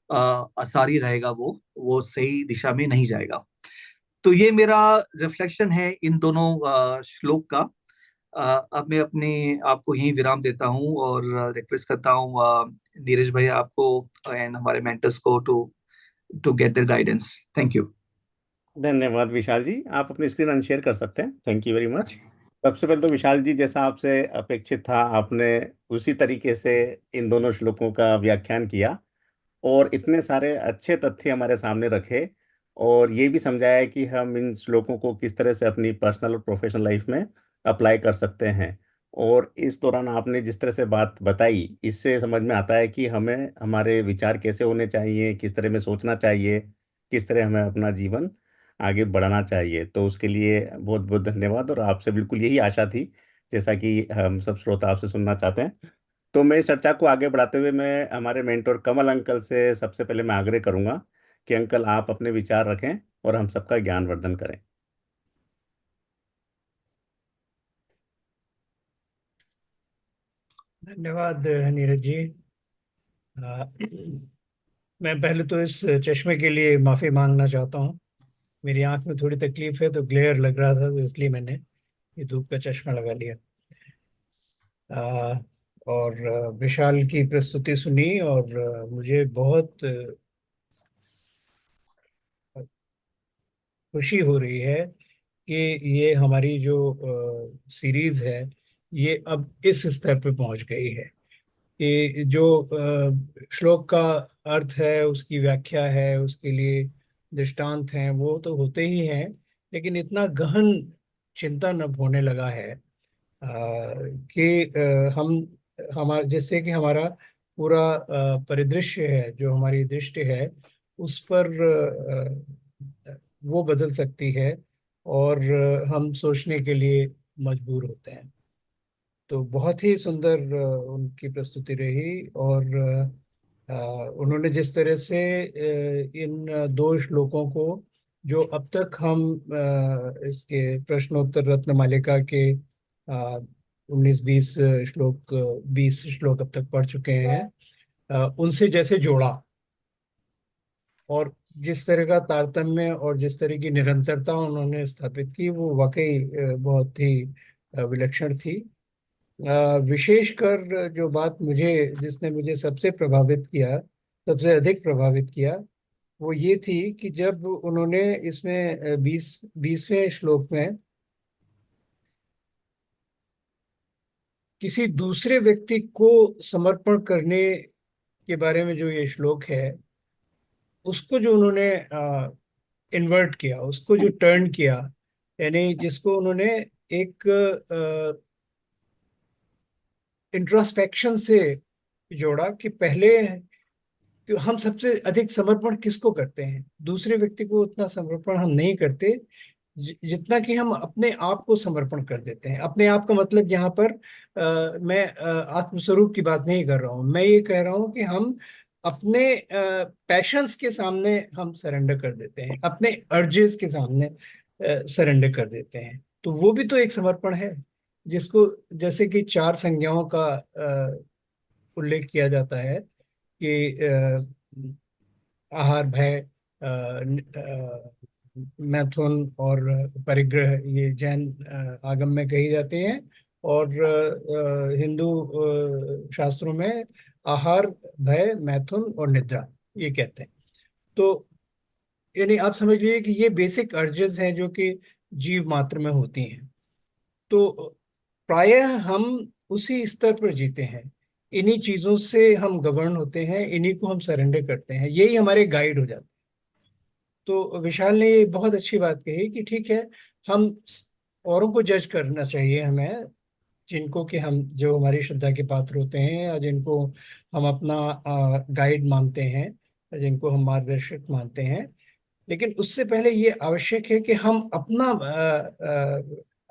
असार ही रहेगा, वो सही दिशा में नहीं जाएगा। तो ये मेरा रिफ्लेक्शन है इन दोनों श्लोक का। अब मैं अपने आपको यहीं विराम देता हूँ और रिक्वेस्ट करता हूँ नीरज भाई आपको एंड हमारे मेंटर्स को to get their guidance. Thank you. धन्यवाद विशाल जी, आप अपनी स्क्रीन अनशेयर कर सकते हैं। Thank you very much. सबसे पहले तो विशाल जी, जैसा आपसे अपेक्षित था, आपने उसी तरीके से इन दोनों श्लोकों का व्याख्यान किया और इतने सारे अच्छे तथ्य हमारे सामने रखे, और ये भी समझाया कि हम इन श्लोकों को किस तरह से अपनी पर्सनल और प्रोफेशनल लाइफ में अप्लाई कर सकते हैं। और इस दौरान आपने जिस तरह से बात बताई, इससे समझ में आता है कि हमें हमारे विचार कैसे होने चाहिए, किस तरह में सोचना चाहिए, किस तरह हमें अपना जीवन आगे बढ़ाना चाहिए। तो उसके लिए बहुत बहुत धन्यवाद, और आपसे बिल्कुल यही आशा थी, जैसा कि हम सब श्रोता आपसे सुनना चाहते हैं। तो मैं इस चर्चा को आगे बढ़ाते हुए मैं हमारे मेंटोर कमल अंकल से सबसे पहले मैं आग्रह करूंगा कि अंकल आप अपने विचार रखें और हम सबका ज्ञानवर्धन करें। धन्यवाद नीरज जी। आ, मैं पहले तो इस चश्मे के लिए माफ़ी मांगना चाहता हूँ। मेरी आंख में थोड़ी तकलीफ है तो ग्लेयर लग रहा था, तो इसलिए मैंने ये धूप का चश्मा लगा लिया। आ, और विशाल की प्रस्तुति सुनी और मुझे बहुत खुशी हो रही है कि ये हमारी जो सीरीज है ये अब इस स्तर पे पहुंच गई है कि जो श्लोक का अर्थ है, उसकी व्याख्या है, उसके लिए दृष्टांत हैं, वो तो होते ही हैं, लेकिन इतना गहन चिंतन अब होने लगा है कि हम हमारा जिससे कि हमारा पूरा परिदृश्य है, जो हमारी दृष्टि है, उस पर वो बदल सकती है और हम सोचने के लिए मजबूर होते हैं। तो बहुत ही सुंदर उनकी प्रस्तुति रही। और उन्होंने जिस तरह से इन दो श्लोकों को, जो अब तक हम इसके प्रश्नोत्तर रत्न मालिका के 19-20 श्लोक, 20 श्लोक अब तक पढ़ चुके हैं, उनसे जैसे जोड़ा, और जिस तरह का तारतम्य और जिस तरह की निरंतरता उन्होंने स्थापित की, वो वाकई बहुत ही विलक्षण थी। विशेषकर जो बात जिसने मुझे सबसे प्रभावित किया, सबसे अधिक प्रभावित किया, वो ये थी कि जब उन्होंने इसमें 20वें श्लोक में किसी दूसरे व्यक्ति को समर्पण करने के बारे में, जो ये श्लोक है, उसको जो उन्होंने इन्वर्ट किया, उसको जो टर्न किया, यानी जिसको उन्होंने एक इंट्रोस्पेक्शन से जोड़ा कि पहले कि हम सबसे अधिक समर्पण किसको करते हैं? दूसरे व्यक्ति को उतना समर्पण हम नहीं करते जितना कि हम अपने आप को समर्पण कर देते हैं। अपने आप का मतलब यहाँ पर मैं आत्मस्वरूप की बात नहीं कर रहा हूँ, मैं ये कह रहा हूँ कि हम अपने पैशंस के सामने हम सरेंडर कर देते हैं, अपने अर्जेस के सामने सरेंडर कर देते हैं। तो वो भी तो एक समर्पण है, जिसको जैसे कि 4 संज्ञाओं का उल्लेख किया जाता है कि आहार, भय, मैथुन और परिग्रह, ये जैन आगम में कही जाती हैं, और हिंदू शास्त्रों में आहार, भय, मैथुन और निद्रा ये कहते हैं। तो यानी आप समझ लीजिए कि ये बेसिक अर्जेस हैं जो कि जीव मात्र में होती हैं। तो प्रायः हम उसी स्तर पर जीते हैं, इन्हीं चीजों से हम गवर्न होते हैं, इन्हीं को हम सरेंडर करते हैं, यही हमारे गाइड हो जाते हैं। तो विशाल ने ये बहुत अच्छी बात कही कि ठीक है, हम औरों को जज करना चाहिए हमें, जिनको कि हम, जो हमारी श्रद्धा के पात्र होते हैं, या जिनको हम अपना गाइड मानते हैं, जिनको हम मार्गदर्शक मानते हैं। लेकिन उससे पहले ये आवश्यक है कि हम अपना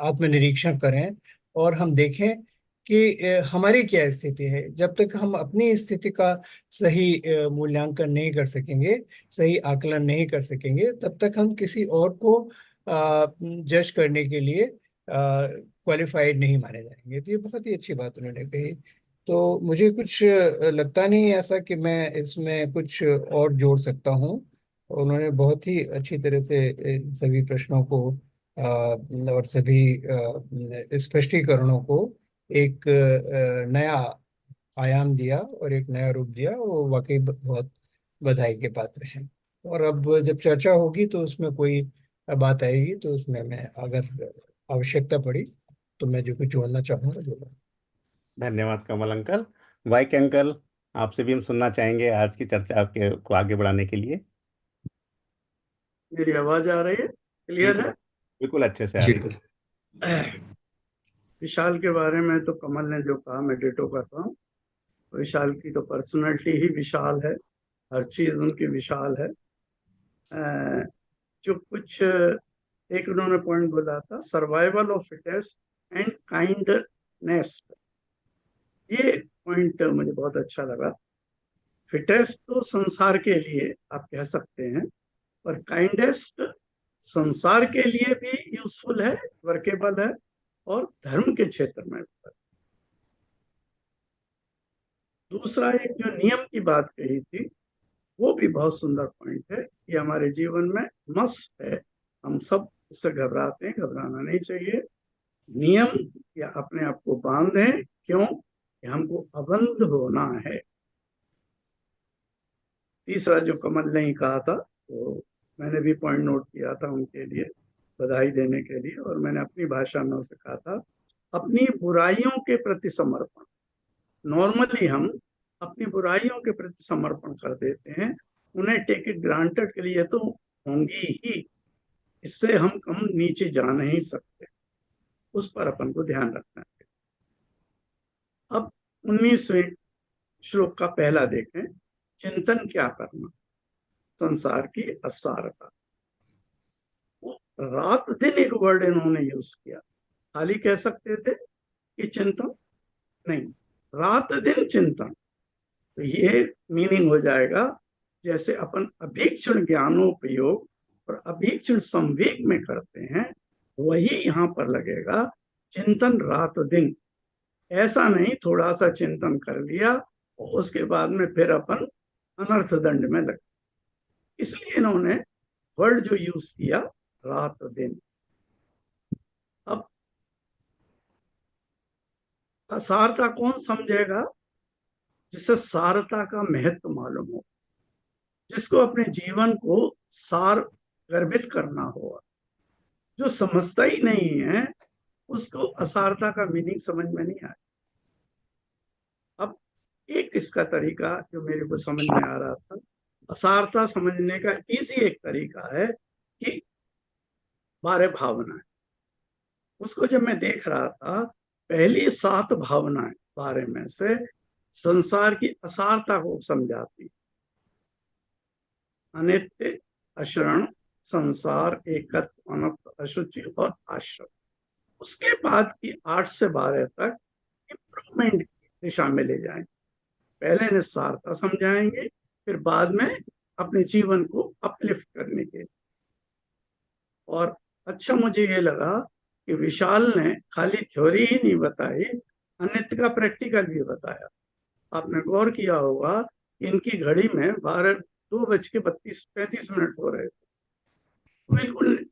आत्मनिरीक्षण करें और हम देखें कि हमारी क्या स्थिति है। जब तक हम अपनी स्थिति का सही मूल्यांकन नहीं कर सकेंगे, सही आकलन नहीं कर सकेंगे, तब तक हम किसी और को जज करने के लिए क्वालिफाइड नहीं माने जाएंगे। तो ये बहुत ही अच्छी बात उन्होंने कही। तो मुझे कुछ लगता नहीं ऐसा कि मैं इसमें कुछ और जोड़ सकता हूँ। उन्होंने बहुत ही अच्छी तरह से सभी प्रश्नों को और सभी स्पष्टीकरणों को एक नया आयाम दिया और एक नया रूप दिया। वो वाकई बहुत बधाई के पात्र हैं। और अब जब चर्चा होगी तो उसमें कोई बात आएगी, तो उसमें मैं, अगर आवश्यकता पड़ी, तो मैं जो कुछ जोड़ना चाहूँगा जोड़ूंगा। धन्यवाद कमल अंकल। वाइक अंकल, आपसे भी हम सुनना चाहेंगे आज की चर्चा आपके को आगे बढ़ाने के लिए। मेरी आवाज आ रही है? क्लियर बिल्कुल, है? बिल्कुल अच्छे से आ जी रही है। विशाल के बारे में तो कमल ने जो कहा मैं डिटो करता हूँ। विशाल की तो पर्सनालिटी ही विशाल है, हर चीज उनकी विशाल है। जो कुछ एक उन्होंने पॉइंट बोला था, survival of fittest and kindness, ये पॉइंट मुझे बहुत अच्छा लगा। फिटेस्ट तो संसार के लिए आप कह सकते हैं, पर काइंडेस्ट संसार के लिए भी यूजफुल है, वर्केबल है, और धर्म के क्षेत्र में भी। दूसरा, एक जो नियम की बात कही थी, वो भी बहुत सुंदर पॉइंट है। ये हमारे जीवन में मस्ट है, हम सब इससे घबराते हैं, घबराना नहीं चाहिए। नियम या अपने आप को बांधें, क्यों कि हमको अबंध होना है। तीसरा जो कमल ने ही कहा था, तो मैंने भी पॉइंट नोट किया था उनके लिए, बधाई देने के लिए, और मैंने अपनी भाषा में उसे कहा था, अपनी बुराइयों के प्रति समर्पण। नॉर्मली हम अपनी बुराइयों के प्रति समर्पण कर देते हैं, उन्हें टेक इट ग्रांटेड के लिए तो होंगी ही, इससे हम कम नीचे जा नहीं सकते, उस पर अपन को ध्यान रखना है। अब 19वें श्लोक का पहला देखें, चिंतन क्या करना, संसार की असारता। रात दिन एक वर्ड इन्होंने यूज किया। खाली कह सकते थे कि चिंतन, नहीं, रात दिन चिंतन। तो ये मीनिंग हो जाएगा, जैसे अपन अभीक्षण ज्ञानोपयोग और अभीक्षण संवेग में करते हैं, वही यहाँ पर लगेगा, चिंतन रात दिन। ऐसा नहीं थोड़ा सा चिंतन कर लिया और उसके बाद में फिर अपन अनर्थ दंड में लगे। इसलिए इन्होंने वर्ड जो यूज किया, रात दिन। अब असारता कौन समझेगा? जिसे सारता का महत्व मालूम हो, जिसको अपने जीवन को सार गर्भित करना होगा। जो समझता ही नहीं है, उसको असारता का मीनिंग समझ में नहीं आया। अब एक इसका तरीका जो मेरे को समझ में आ रहा था, असारता समझने का इजी एक तरीका है कि 12 भावनाएं। उसको जब मैं देख रहा था, पहली 7 भावनाएं 12 में से संसार की असारता को समझाती। अनित्य, अशरण, संसार, एकत्व, अनंत, अशुचि और आश्रम। उसके बाद की 8 से 12 तक इम्प्रूवमेंट की दिशा में ले जाएंगे। पहले निस्सारता समझाएंगे, फिर बाद में अपने जीवन को अपलिफ्ट करने के। और अच्छा मुझे ये लगा कि विशाल ने खाली थ्योरी ही नहीं बताई, अनित्य का प्रैक्टिकल भी बताया। आपने गौर किया होगा कि इनकी घड़ी में 2:32-35 हो रहे थे। बिल्कुल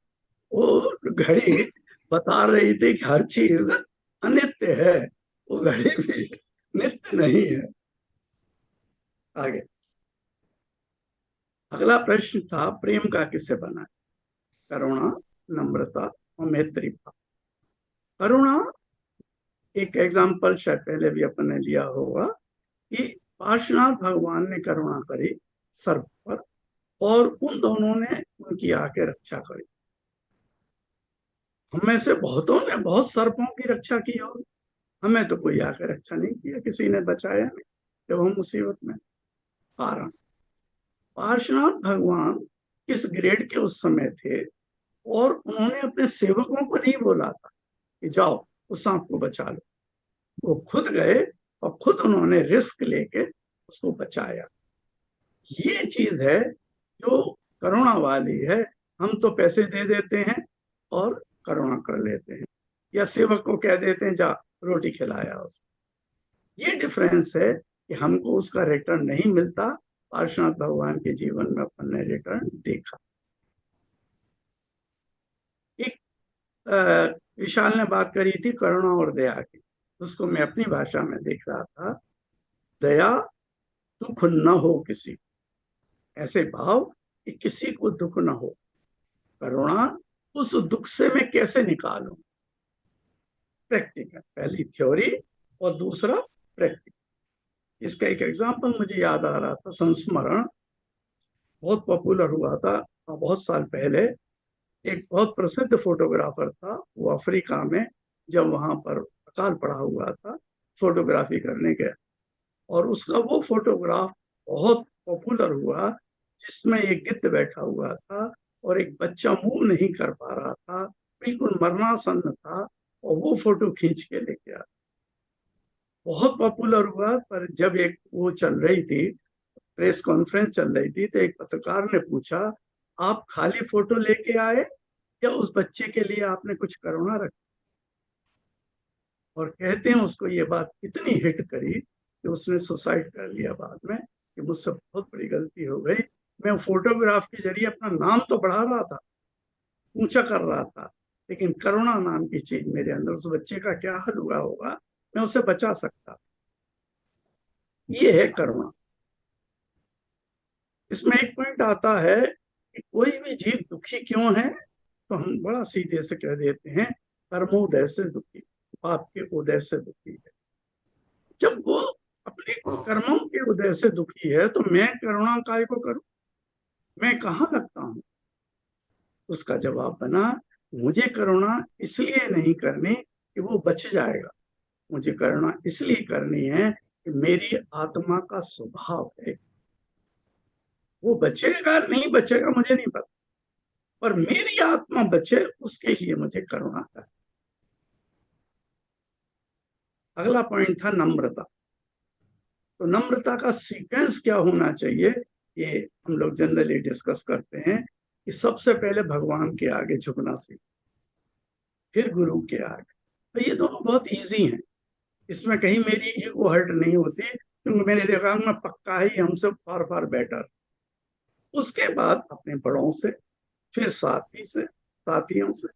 वो घड़ी बता रही थी कि हर चीज अनित्य है, वो घड़ी भी नित्य नहीं है। आगे अगला प्रश्न था, प्रेम का किसे बना? करुणा, नम्रता और मैत्री भाव। करुणा एक एग्जाम्पल शायद पहले भी अपन ने लिया होगा कि पार्श्वनाथ भगवान ने करुणा करी सर्प पर, और उन दोनों ने उनकी आके रक्षा करी। हम में से बहुतों ने बहुत सर्पों की रक्षा की होगी, हमें तो कोई आकर रक्षा नहीं किया, किसी ने बचाया नहीं जब हम मुसीबत में। कारण पार्श्वनाथ भगवान किस ग्रेड के उस समय थे, और उन्होंने अपने सेवकों को नहीं बोला था कि जाओ उस सांप को बचा लो। वो खुद गए और खुद उन्होंने रिस्क लेके उसको बचाया। ये चीज है जो करुणा वाली है। हम तो पैसे दे देते हैं और करुणा कर लेते हैं, या सेवक को कह देते हैं जा रोटी खिलाया उसे। ये डिफरेंस है कि हमको उसका रिटर्न नहीं मिलता। पार्श्वनाथ भगवान के जीवन में अपन ने रिटर्न देखा। एक विशाल ने बात करी थी करुणा और दया की, उसको मैं अपनी भाषा में देख रहा था। दया, दुख न हो किसी, ऐसे भाव कि किसी को दुख न हो। करुणा, उस दुख से मैं कैसे निकालूं, प्रैक्टिकल। पहली थ्योरी और दूसरा प्रैक्टिकल। इसका एक एग्जांपल मुझे याद आ रहा था, संस्मरण बहुत पॉपुलर हुआ था बहुत साल पहले। एक बहुत प्रसिद्ध फोटोग्राफर था, वो अफ्रीका में जब वहां पर अकाल पड़ा हुआ था, फोटोग्राफी करने के, और उसका वो फोटोग्राफ बहुत पॉपुलर हुआ, जिसमें एक गिद्ध बैठा हुआ था और एक बच्चा मूव नहीं कर पा रहा था, बिल्कुल मरनासन्न था, और वो फोटो खींच के लेके आया। बहुत पॉपुलर हुआ। पर जब एक वो चल रही थी, प्रेस कॉन्फ्रेंस चल रही थी, तो एक पत्रकार ने पूछा, आप खाली फोटो लेके आए या उस बच्चे के लिए आपने कुछ करुणा रखी? और कहते हैं उसको ये बात इतनी हिट करी कि उसने सुसाइड कर लिया बाद में, कि मुझसे बहुत बड़ी गलती हो गई। मैं फोटोग्राफ के जरिए अपना नाम तो बढ़ा रहा था, ऊंचा कर रहा था, लेकिन करुणा नाम की चीज मेरे अंदर, उस बच्चे का क्या हाल हुआ होगा, मैं उसे बचा सकता। ये है करुणा। इसमें एक पॉइंट आता है कि कोई भी जीव दुखी क्यों है, तो हम बड़ा सीधे से कह देते हैं, कर्मोदय से दुखी, पाप के उदय से दुखी है। जब वो अपने कर्मों के उदय से दुखी है, तो मैं करुणा काय को करूं, मैं कहाँ लगता हूं? उसका जवाब बना, मुझे करुणा इसलिए नहीं करनी कि वो बच जाएगा, मुझे करुणा इसलिए करनी है कि मेरी आत्मा का स्वभाव है। वो बचेगा नहीं बचेगा मुझे नहीं पता, पर मेरी आत्मा बचे उसके लिए मुझे करुणा कर। अगला पॉइंट था नम्रता। तो नम्रता का सीक्वेंस क्या होना चाहिए, ये हम लोग जनरली डिस्कस करते हैं कि सबसे पहले भगवान के आगे झुकना सीख, फिर गुरु के आगे। तो ये दोनों बहुत इजी हैं, इसमें कहीं मेरी ईगो हर्ट नहीं होती, क्योंकि मैंने देखा मैं पक्का ही हमसे फार फार बेटर। उसके बाद अपने बड़ों से, फिर साथियों से,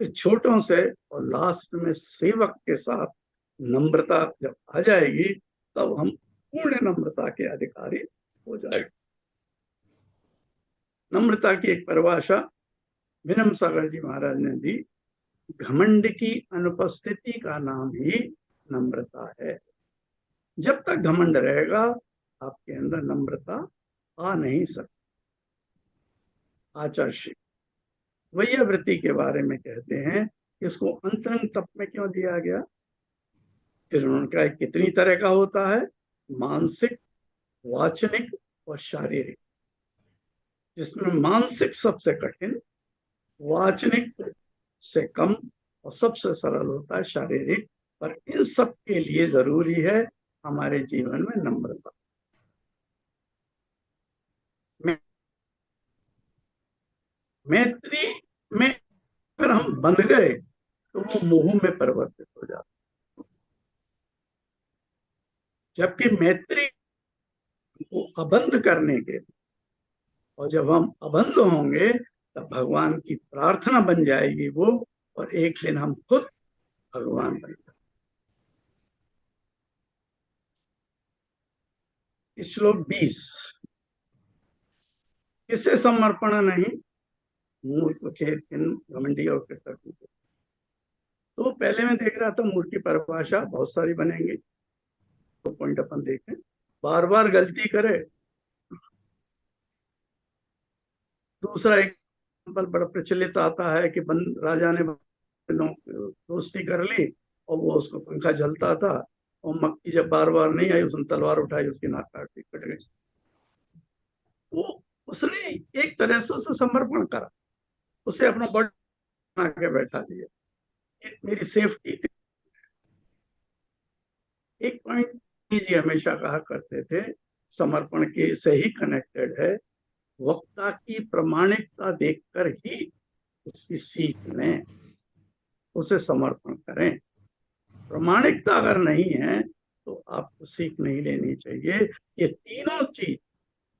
फिर छोटों से, और लास्ट में सेवक के साथ नम्रता जब आ जाएगी तब हम पूर्ण नम्रता के अधिकारी हो जाएंगे। नम्रता की एक परिभाषा विनम्र सागर जी महाराज ने दी, घमंड की अनुपस्थिति का नाम ही नम्रता है। जब तक घमंड रहेगा आपके अंदर नम्रता आ नहीं सकती। आचार्य वैयावृत्ति के बारे में कहते हैं, इसको अंतरंग तप में क्यों दिया गया। फिर उन्होंने कहा कितनी तरह का होता है, मानसिक, वाचनिक और शारीरिक, जिसमें मानसिक सबसे कठिन, वाचनिक से कम और सबसे सरल होता है शारीरिक। पर इन सब के लिए जरूरी है हमारे जीवन में नम्रता। मैत्री में अगर हम बंध गए तो वो मोह में परिवर्तित हो जाता, जबकि मैत्री को अबंध करने के लिए, और जब हम अबंध होंगे तब भगवान की प्रार्थना बन जाएगी वो, और एक दिन हम खुद भगवान बन जाएंगे। श्लोक 20, किसे समर्पण नहीं, मूर्ख, खेदहीन, घमंडी और कृतज्ञ को। तो पहले मैं देख रहा था मूर्ख की परिभाषा बहुत सारी बनेंगी, तो पॉइंट अपन देखें। बार बार गलती करे। दूसरा एग्जाम्पल बड़ा प्रचलित आता है कि राजा ने दोस्ती कर ली और वो उसको पंखा जलता था, और मक्खी जब बार बार नहीं आई उसने तलवार उठाई, उसकी नाक काट दी, कट गई। वो उसने एक तरह से उसे समर्पण करा, उसे अपना बॉडी बना के बैठा दिया, मेरी सेफ्टी थी। एक पॉइंट जी हमेशा कहा करते थे, समर्पण के से ही कनेक्टेड है, वक्ता की प्रामाणिकता देखकर ही उसकी सीख लें, उसे समर्पण करें। प्रामाणिकता अगर नहीं है तो आपको सीख नहीं लेनी चाहिए। ये तीनों चीज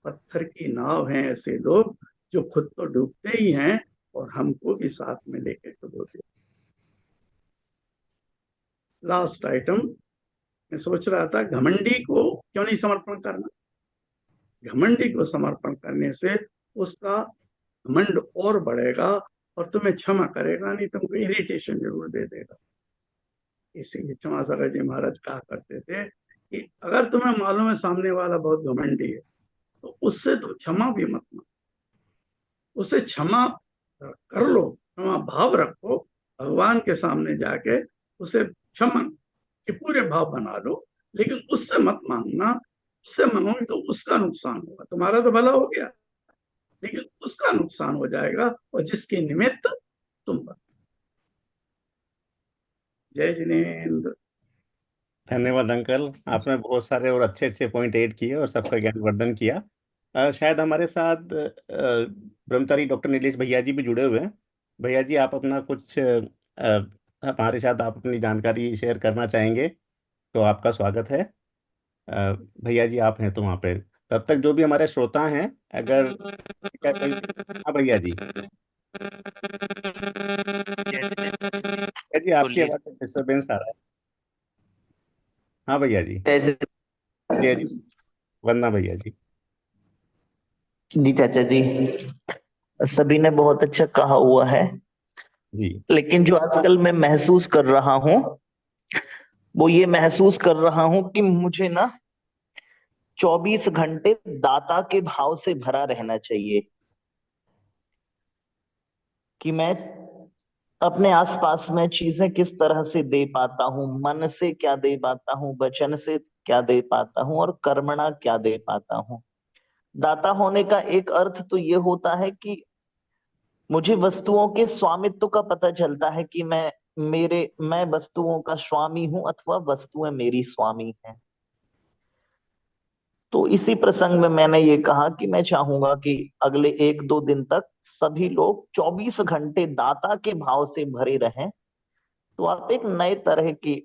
पत्थर की नाव हैं, ऐसे लोग जो खुद तो डूबते ही हैं और हमको भी साथ में लेके डुबोते। लास्ट आइटम मैं सोच रहा था, घमंडी को क्यों नहीं समर्पण करना। घमंडी को समर्पण करने से उसका घमंड और बढ़ेगा और तुम्हें क्षमा करेगा नहीं, तुमको इरिटेशन जरूर दे देगा। इसीलिए क्षमा सागर जी महाराज कहा करते थे कि अगर तुम्हें मालूम है सामने वाला बहुत घमंडी है तो उससे तो क्षमा भी मत मांगो, उसे क्षमा कर लो, क्षमा भाव रखो, भगवान के सामने जाके उसे क्षमा के पूरे भाव बना लो, लेकिन उससे मत मांगना। उससे मांगोगे तो उसका नुकसान होगा, तुम्हारा तो भला हो गया लेकिन उसका नुकसान हो जाएगा, और जिसके निमित्त तुम बनो। जय जिनेन्द्र। धन्यवाद अंकल, आपने बहुत सारे और अच्छे अच्छे पॉइंट ऐड किए और सबका ज्ञानवर्धन किया। शायद हमारे साथ ब्रह्मचारी डॉक्टर नीलेश भैया जी भी जुड़े हुए हैं। भैया जी, आप अपना कुछ हमारे साथ आप अपनी जानकारी शेयर करना चाहेंगे तो आपका स्वागत है। भैया जी आप हैं तो वहाँ पे, तब तक जो भी हमारे श्रोता हैं, अगर क्या कोई, हाँ भैया जी, भैया जी आपकी बोलिए। आवाज़ में डिस्टर्बेंस आ रहा है। हाँ भैया जी। कैसे? जी जी, वंदना भैया जी। जी चाचा जी, सभी ने बहुत अच्छा कहा हुआ है, जी लेकिन जो आजकल मैं महसूस कर रहा हूँ वो ये महसूस कर रहा हूँ कि मुझे ना 24 घंटे दाता के भाव से भरा रहना चाहिए, कि मैं अपने आसपास में चीजें किस तरह से दे पाता हूँ, मन से क्या दे पाता हूँ, वचन से क्या दे पाता हूँ, और कर्मणा क्या दे पाता हूँ। दाता होने का एक अर्थ तो ये होता है कि मुझे वस्तुओं के स्वामित्व का पता चलता है कि मैं मैं वस्तुओं का स्वामी हूं अथवा वस्तुएं मेरी स्वामी हैं। तो इसी प्रसंग में मैंने ये कहा कि मैं चाहूंगा कि अगले 1-2 दिन तक सभी लोग 24 घंटे दाता के भाव से भरे रहें, तो आप एक नए तरह के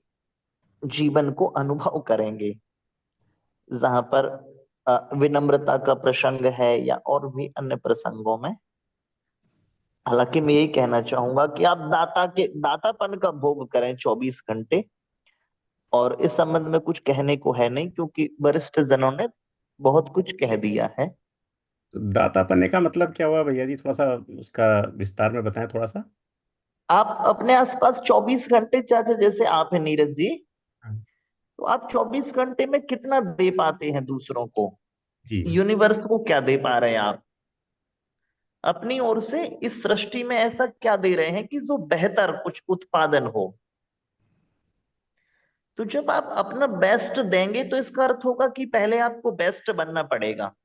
जीवन को अनुभव करेंगे, जहां पर विनम्रता का प्रसंग है या और भी अन्य प्रसंगों में। हालांकि मैं यही कहना चाहूंगा कि आप दातापन का भोग करें 24 घंटे। और इस संबंध में कुछ कहने को है नहीं, क्योंकि वरिष्ठ जनों ने बहुत कुछ कह दिया है। तो दाता बनने का मतलब क्या हुआ भैया जी, थोड़ा सा उसका विस्तार में बताएं थोड़ा सा। आप अपने आसपास 24 घंटे, चाचा जैसे आप हैं नीरज जी, हाँ। तो आप 24 घंटे में कितना दे पाते हैं दूसरों को? जी। यूनिवर्स को क्या दे पा रहे हैं आप अपनी ओर से? इस सृष्टि में ऐसा क्या दे रहे हैं कि जो बेहतर कुछ उत्पादन हो? तो जब आप अपना बेस्ट देंगे तो इसका अर्थ होगा कि पहले आपको बेस्ट बनना पड़ेगा।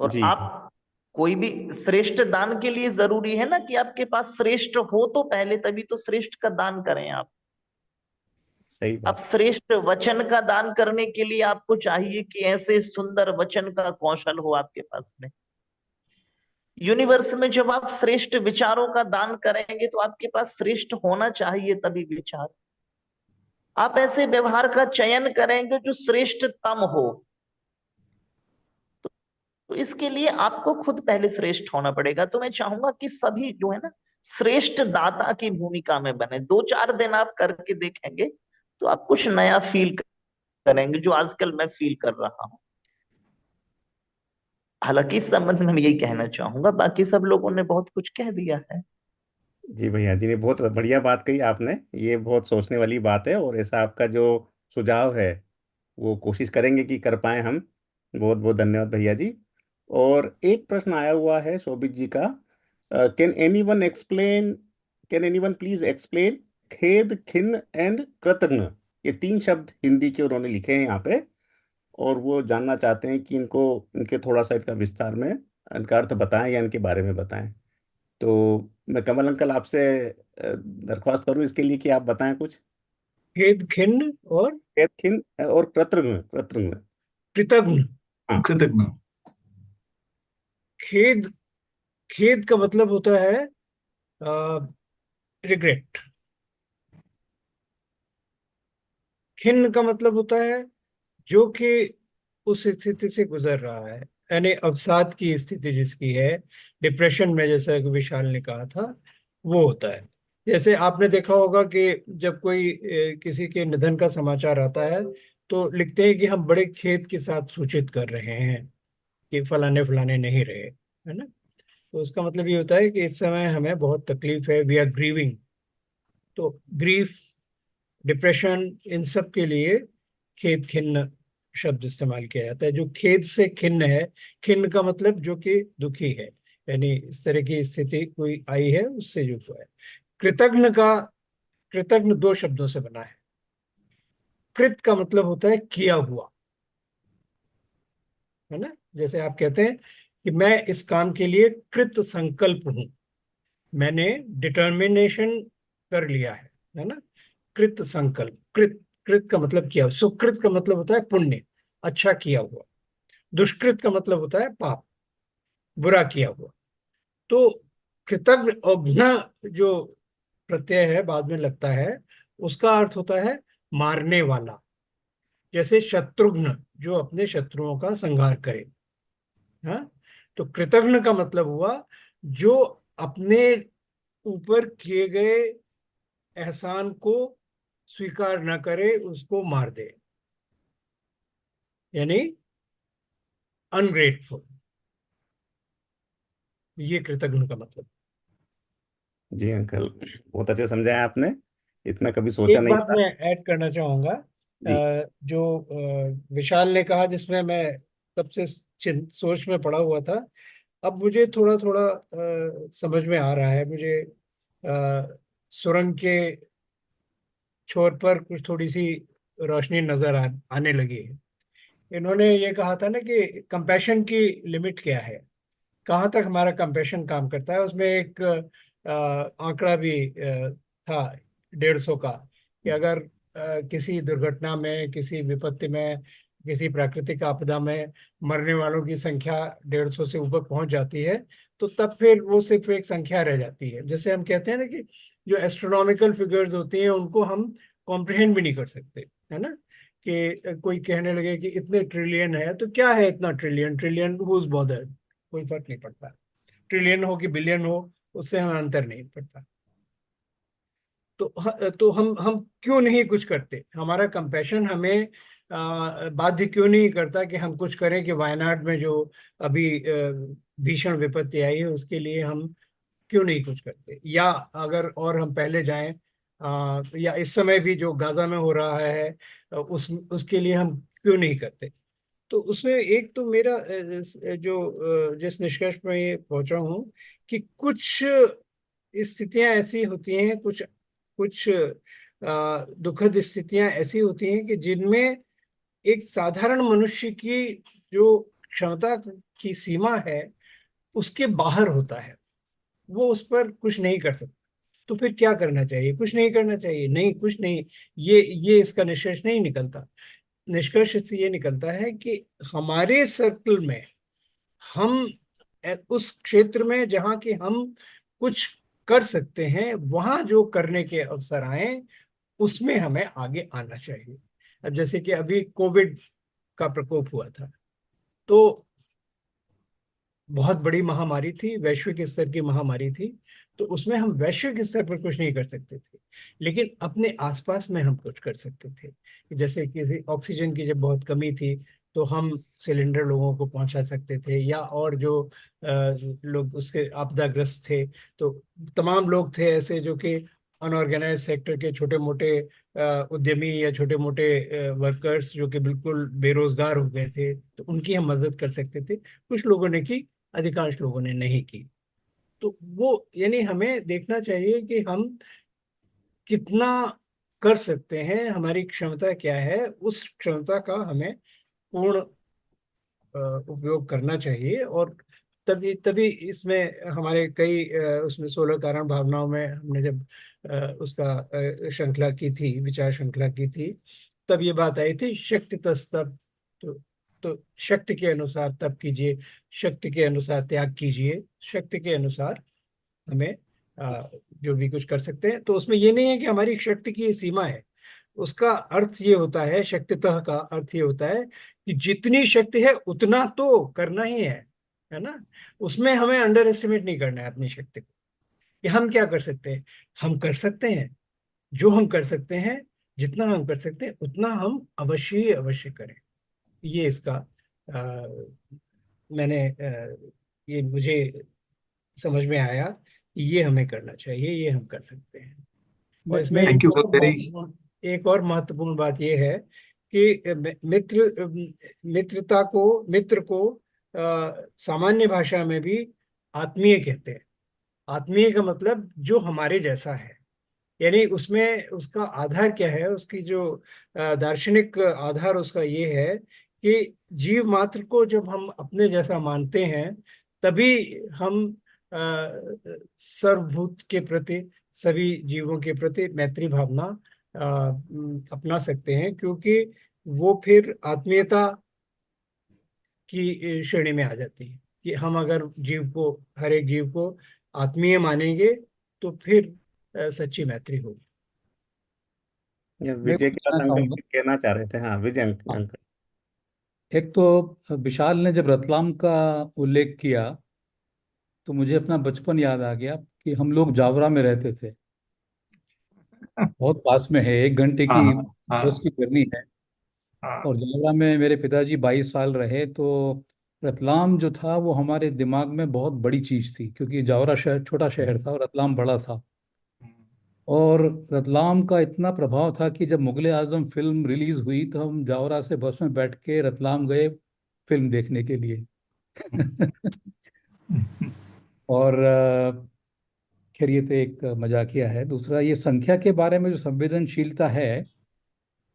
और जी। आप कोई भी श्रेष्ठ दान के लिए जरूरी है ना कि आपके पास श्रेष्ठ हो, तो पहले तभी तो श्रेष्ठ का दान करें आप। सही अब बात। श्रेष्ठ वचन का दान करने के लिए आपको चाहिए कि ऐसे सुंदर वचन का कौशल हो आपके पास में। यूनिवर्स में जब आप श्रेष्ठ विचारों का दान करेंगे तो आपके पास श्रेष्ठ होना चाहिए तभी विचार। आप ऐसे व्यवहार का चयन करेंगे जो श्रेष्ठतम हो, तो इसके लिए आपको खुद पहले श्रेष्ठ होना पड़ेगा। तो मैं चाहूंगा कि सभी जो है ना श्रेष्ठ दाता की भूमिका में बने। 2-4 दिन आप करके देखेंगे तो आप कुछ नया फील करेंगे, जो आजकल मैं फील कर रहा हूं। हालांकि इस संबंध में मैं यही कहना चाहूंगा, बाकी सब लोगों ने बहुत कुछ कह दिया है। जी भैया जी ने बहुत बढ़िया बात कही आपने। ये बहुत सोचने वाली बात है, और ऐसा आपका जो सुझाव है वो कोशिश करेंगे कि कर पाए हम। बहुत बहुत धन्यवाद भैया जी। और एक प्रश्न आया हुआ है शोभित जी का। कैन एनीवन प्लीज एक्सप्लेन खेद, खिन्न एंड कृतघ्न, ये 3 शब्द हिंदी के उन्होंने लिखे हैं यहाँ पे। और वो जानना चाहते हैं कि इनको, इनके थोड़ा सा इनका विस्तार में इनका अर्थ बताएं या इनके बारे में बताएं। तो मैं कमल अंकल आपसे दरख्वास्त करूं इसके लिए कि आप बताएं कुछ। खेद, खिन्न और खेद, खिन्न और कृतघ्न, कृतघ्न। कृतघ्न। हाँ। कृतज्ञ। खेद, खेद का मतलब होता है रिग्रेट। खिन्न का मतलब होता है जो कि उस स्थिति से गुजर रहा है, यानी अवसाद की स्थिति जिसकी है, डिप्रेशन में, जैसा कि विशाल ने कहा था, वो होता है। जैसे आपने देखा होगा कि जब कोई किसी के निधन का समाचार आता है तो लिखते हैं कि हम बड़े खेद के साथ सूचित कर रहे हैं कि फलाने फलाने नहीं रहे, है ना। तो उसका मतलब ये होता है कि इस समय हमें बहुत तकलीफ है, वी आर ग्रीविंग। तो ग्रीफ, डिप्रेशन, इन सब के लिए खेद खिन्न शब्द इस्तेमाल किया जाता है। जो खेद से खिन्न है, खिन्न का मतलब जो कि दुखी है, यानी इस तरह की स्थिति कोई आई है उससे जो हुआ है। कृतज्ञ का, कृतज्ञ 2 शब्दों से बना है। कृत का मतलब होता है किया हुआ, है ना। जैसे आप कहते हैं कि मैं इस काम के लिए कृत संकल्प हूं, मैंने डिटर्मिनेशन कर लिया है ना। कृत संकल्प, कृत, कृत का मतलब किया। सुकृत का मतलब होता है पुण्य, अच्छा किया हुआ। दुष्कृत का मतलब होता है पाप, बुरा किया हुआ। तो कृतज्ञ और घ्न जो प्रत्यय है बाद में लगता है, उसका अर्थ होता है मारने वाला। जैसे शत्रुघ्न जो अपने शत्रुओं का संहार करे। हाँ, तो कृतज्ञ का मतलब हुआ जो अपने ऊपर किए गए एहसान को स्वीकार न करे, उसको मार दे, यानी अनग्रेटफुल। ये कृतज्ञ का मतलब। जी अंकल, बहुत अच्छे समझाया आपने। इतना कभी सोचा एक नहीं बात था। मैं ऐड करना चाहूंगा। जी। जो विशाल ने कहा, जिसमें मैं तब से सोच में पड़ा हुआ था, अब मुझे थोड़ा थोड़ा समझ में आ रहा है। मुझे सुरंग के छोर पर कुछ थोड़ी सी रोशनी नजर आने लगी है। इन्होंने ये कहा था ना कि कंपैशन की लिमिट क्या है, कहाँ तक हमारा कंपैशन काम करता है। उसमें एक आंकड़ा भी था 150 का, कि अगर किसी दुर्घटना में, किसी विपत्ति में, किसी प्राकृतिक आपदा में मरने वालों की संख्या 150 से ऊपर पहुंच जाती है, तो तब फिर वो सिर्फ एक संख्या रह जाती है। जैसे हम कहते हैं ना कि जो एस्ट्रोनॉमिकल फिगर्स होती हैं उनको हम कॉम्प्रिहेंड भी नहीं कर सकते, है ना। कि कोई कहने लगे कि इतने ट्रिलियन है, तो क्या है इतना ट्रिलियन, ट्रिलियन हुज बॉदर्ड, कोई फर्क नहीं पड़ता। ट्रिलियन हो कि बिलियन हो, उससे हमें अंतर नहीं पड़ता। तो हम क्यों नहीं कुछ करते? हमारा कंपैशन हमें बाध्य क्यों नहीं करता कि हम कुछ करें, कि वायनाड में जो अभी भीषण विपत्ति आई है उसके लिए हम क्यों नहीं कुछ करते? या अगर और हम पहले जाएं, या इस समय भी जो गाजा में हो रहा है, उसके लिए हम क्यों नहीं करते? तो उसमें एक तो मेरा जिस निष्कर्ष में ये पहुंचा हूँ, कि कुछ स्थितियां ऐसी होती हैं, कुछ कुछ दुखद स्थितियां ऐसी होती हैं कि जिनमें एक साधारण मनुष्य की जो क्षमता की सीमा है उसके बाहर होता है, वो उस पर कुछ नहीं कर सकता। तो फिर क्या करना चाहिए? कुछ नहीं करना चाहिए? नहीं, कुछ नहीं। ये इसका निष्कर्ष नहीं निकलता। निष्कर्ष से ये निकलता है कि हमारे सर्कल में हम उस क्षेत्र में जहाँ की हम कुछ कर सकते हैं, वहां जो करने के अवसर आए उसमें हमें आगे आना चाहिए। अब जैसे कि अभी कोविड का प्रकोप हुआ था, तो बहुत बड़ी महामारी थी, वैश्विक स्तर की महामारी थी। तो उसमें हम वैश्विक स्तर पर कुछ नहीं कर सकते थे, लेकिन अपने आसपास में हम कुछ कर सकते थे। जैसे किसी ऑक्सीजन की जब बहुत कमी थी, तो हम सिलेंडर लोगों को पहुंचा सकते थे, या और जो लोग उसके आपदाग्रस्त थे, तो तमाम लोग थे ऐसे जो कि अनऑर्गेनाइज सेक्टर के छोटे मोटे उद्यमी या छोटे मोटे वर्कर्स जो कि बिल्कुल बेरोजगार हो गए थे, तो उनकी हम मदद कर सकते थे। कुछ लोगों ने की, अधिकांश लोगों ने नहीं की। तो वो यानी हमें देखना चाहिए कि हम कितना कर सकते हैं, हमारी क्षमता क्या है, उस क्षमता का हमें पूर्ण उपयोग करना चाहिए। और तभी तभी इसमें हमारे कई उसमें 16 कारण भावनाओं में हमने जब उसका श्रृंखला की थी, विचार श्रृंखला की थी, तब ये बात आई थी शक्ति तब। तो तो शक्ति के अनुसार तप कीजिए, शक्ति के अनुसार त्याग कीजिए, शक्ति के अनुसार हमें जो भी कुछ कर सकते हैं। तो उसमें ये नहीं है कि हमारी शक्ति की ये सीमा है। उसका अर्थ ये होता है, शक्तितः का अर्थ ये होता है कि जितनी शक्ति है उतना तो करना ही है ना। उसमें हमें अंडर एस्टिमेट नहीं करना है अपनी शक्ति को, कि हम क्या कर सकते हैं। हम कर सकते हैं जो हम कर सकते हैं, जितना हम कर सकते हैं उतना हम अवश्य ही अवश्य करें। ये इसका मैंने ये मुझे समझ में आया कि ये हमें करना चाहिए, ये हम कर सकते हैं। और इसमें थैंक यू वेरी। एक और महत्वपूर्ण बात यह है कि मित्र को सामान्य भाषा में भी आत्मीय कहते हैं। आत्मीय का मतलब जो हमारे जैसा है, यानी उसमें उसका आधार क्या है, उसकी जो दार्शनिक आधार उसका ये है कि जीव मात्र को जब हम अपने जैसा मानते हैं, तभी हम सर्वभूत के प्रति, सभी जीवों के प्रति मैत्री भावना अपना सकते हैं, क्योंकि वो फिर आत्मीयता की श्रेणी में आ जाती है। कि हम अगर जीव को, हर एक जीव को आत्मीय मानेंगे, तो फिर सच्ची मैत्री होगी। ये मैं विजय के पूछना साथ अंकल चाहूंगा। कुछ कहना चाह रहे थे। हाँ, विजय हाँ, अंकल। एक तो विशाल ने जब रतलाम का उल्लेख किया तो मुझे अपना बचपन याद आ गया कि हम लोग जावरा में रहते थे। बहुत पास में है, 1 घंटे की हाँ बस हाँ की जर्नी है। हाँ। और जावरा में मेरे पिताजी 22 साल रहे, तो रतलाम जो था वो हमारे दिमाग में बहुत बड़ी चीज़ थी, क्योंकि जावरा शहर छोटा शहर था और रतलाम बड़ा था। और रतलाम का इतना प्रभाव था कि जब मुगले आजम फिल्म रिलीज हुई तो हम जावरा से बस में बैठ के रतलाम गए फिल्म देखने के लिए। और खैर ये तो एक मजाकिया है। दूसरा, ये संख्या के बारे में जो संवेदनशीलता है,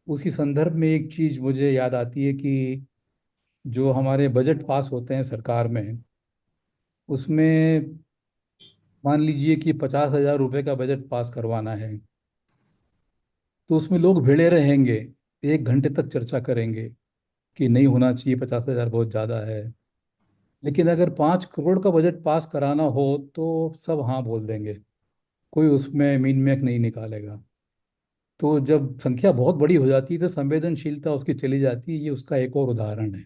उसी संदर्भ में एक चीज मुझे याद आती है कि जो हमारे बजट पास होते हैं सरकार में, उसमें मान लीजिए कि 50,000 रुपये का बजट पास करवाना है, तो उसमें लोग भिड़े रहेंगे, 1 घंटे तक चर्चा करेंगे कि नहीं होना चाहिए, 50,000 बहुत ज़्यादा है। लेकिन अगर 5 करोड़ का बजट पास कराना हो तो सब हाँ बोल देंगे, कोई उसमें मीन मेक नहीं निकालेगा। तो जब संख्या बहुत बड़ी हो जाती है तो संवेदनशीलता उसकी चली जाती है। ये उसका एक और उदाहरण है।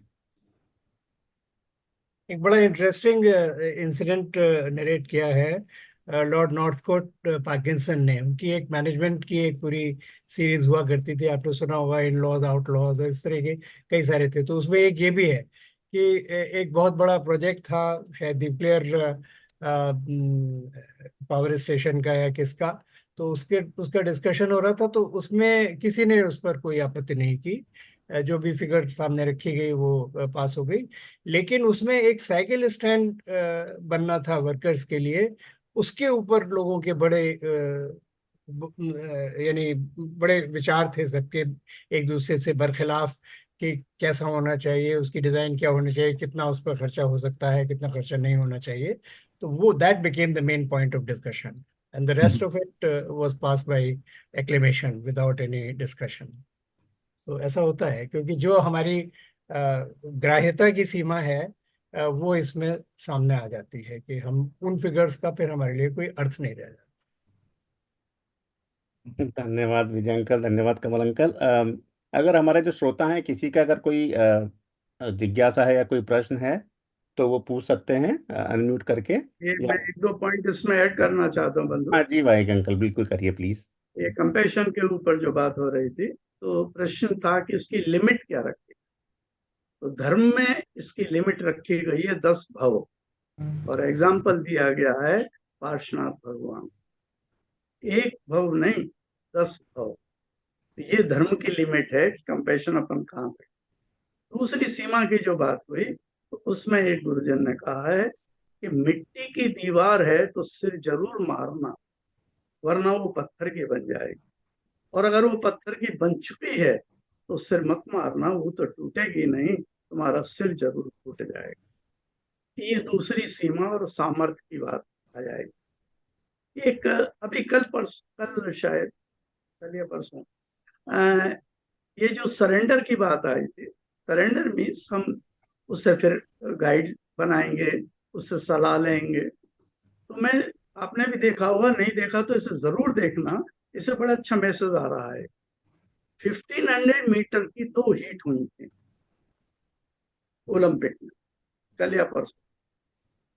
एक बड़ा इंटरेस्टिंग इंसिडेंट नरेट किया है लॉर्ड नॉर्थकोट पार्किंसन ने। उनकी एक मैनेजमेंट की एक पूरी सीरीज हुआ करती थी, आपने सुना होगा, इन लॉज आउट लॉज, इस तरह के कई सारे थे। तो उसमें एक ये भी है कि एक बहुत बड़ा प्रोजेक्ट था, शायद न्यूक्लियर पावर स्टेशन का या किसका। तो उसका डिस्कशन हो रहा था, तो उसमें किसी ने उस पर कोई आपत्ति नहीं की। जो भी फिगर सामने रखी गई वो पास हो गई। लेकिन उसमें एक साइकिल स्टैंड बनना था वर्कर्स के लिए। उसके ऊपर लोगों के बड़े यानी बड़े विचार थे सबके, एक दूसरे से बरखिलाफ, कि कैसा होना चाहिए, उसकी डिजाइन क्या होनी चाहिए, कितना उस पर खर्चा हो सकता है, कितना खर्चा नहीं होना चाहिए। तो वो that became the main point of discussion, and the rest of it was pass by acclamation without any discussion. तो ऐसा होता है, क्योंकि जो हमारी ग्राह्यता की सीमा है वो इसमें सामने आ जाती है कि हम उन फिगर्स का फिर हमारे लिए कोई अर्थ नहीं रह जाता। धन्यवाद विजय अंकल, धन्यवाद कमल अंकल। अगर हमारे जो श्रोता हैं, किसी का अगर कोई जिज्ञासा है या कोई प्रश्न है तो वो पूछ सकते हैं अनम्यूट करके। ये या मैं एक दो पॉइंट इसमें ऐड करना चाहता हूँ बंधु। हाँ जी भाई अंकल, बिल्कुल करिए प्लीज। ये कंपैशन के ऊपर जो बात हो रही थी, तो प्रश्न था कि उसकी लिमिट क्या रखी। तो धर्म में इसकी लिमिट रखी गई है 10 भव, और एग्जाम्पल दिया गया है पार्श्वनाथ भगवान। एक भव नहीं, 10 भव। ये धर्म की लिमिट है कि कंपैशन अपन कहाँ पे। दूसरी सीमा की जो बात हुई, तो उसमें एक गुरुजन ने कहा है कि मिट्टी की दीवार है तो सिर जरूर मारना, वरना वो पत्थर की बन जाएगी। और अगर वो पत्थर की बन चुकी है तो सिर मत मारना, वो तो टूटेगी नहीं, तुम्हारा सिर जरूर टूट जाएगा। ये दूसरी सीमा और सामर्थ्य की बात आ जाएगी। एक अभी कल शायद कल या परसों ये जो सरेंडर की बात आई थी, सरेंडर मीन्स हम उससे फिर गाइड बनाएंगे, उससे सलाह लेंगे। तो मैं, आपने भी देखा होगा, नहीं देखा तो इसे जरूर देखना, इसे बड़ा अच्छा मैसेज आ रहा है। 1500 मीटर की 2 हीट हुई थी ओलंपिक में, कल या परसों।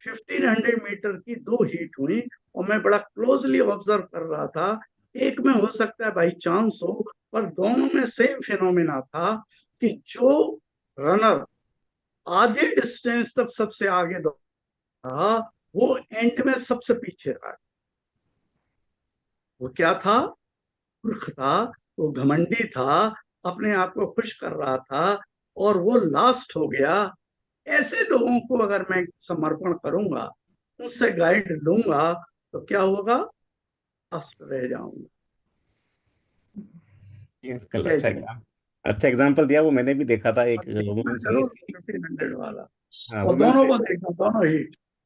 1500 मीटर की 2 हीट हुई, और मैं बड़ा क्लोजली ऑब्जर्व कर रहा था। एक में हो सकता है बाई चांस हो, पर दोनों में सेम फिनोमिना था कि जो रनर आधे डिस्टेंस तक सबसे आगे दौड़ा, वो एंड में सबसे पीछे रहा। वो क्या था? मूर्ख था, वो घमंडी था, अपने आप को खुश कर रहा था, और वो लास्ट हो गया। ऐसे लोगों को अगर मैं समर्पण करूंगा, उनसे गाइड लूंगा, तो क्या होगा? लास्ट रह जाऊंगा। ये अंकल जय अच्छा जय। अच्छा एग्जाम्पल दिया। वो मैंने भी देखा था, एक देखना वुमेन्स रेस जरूर थी। 1500 वाला, हाँ और वुमेन्स दोनों रेस। को देखना, दोनों ही,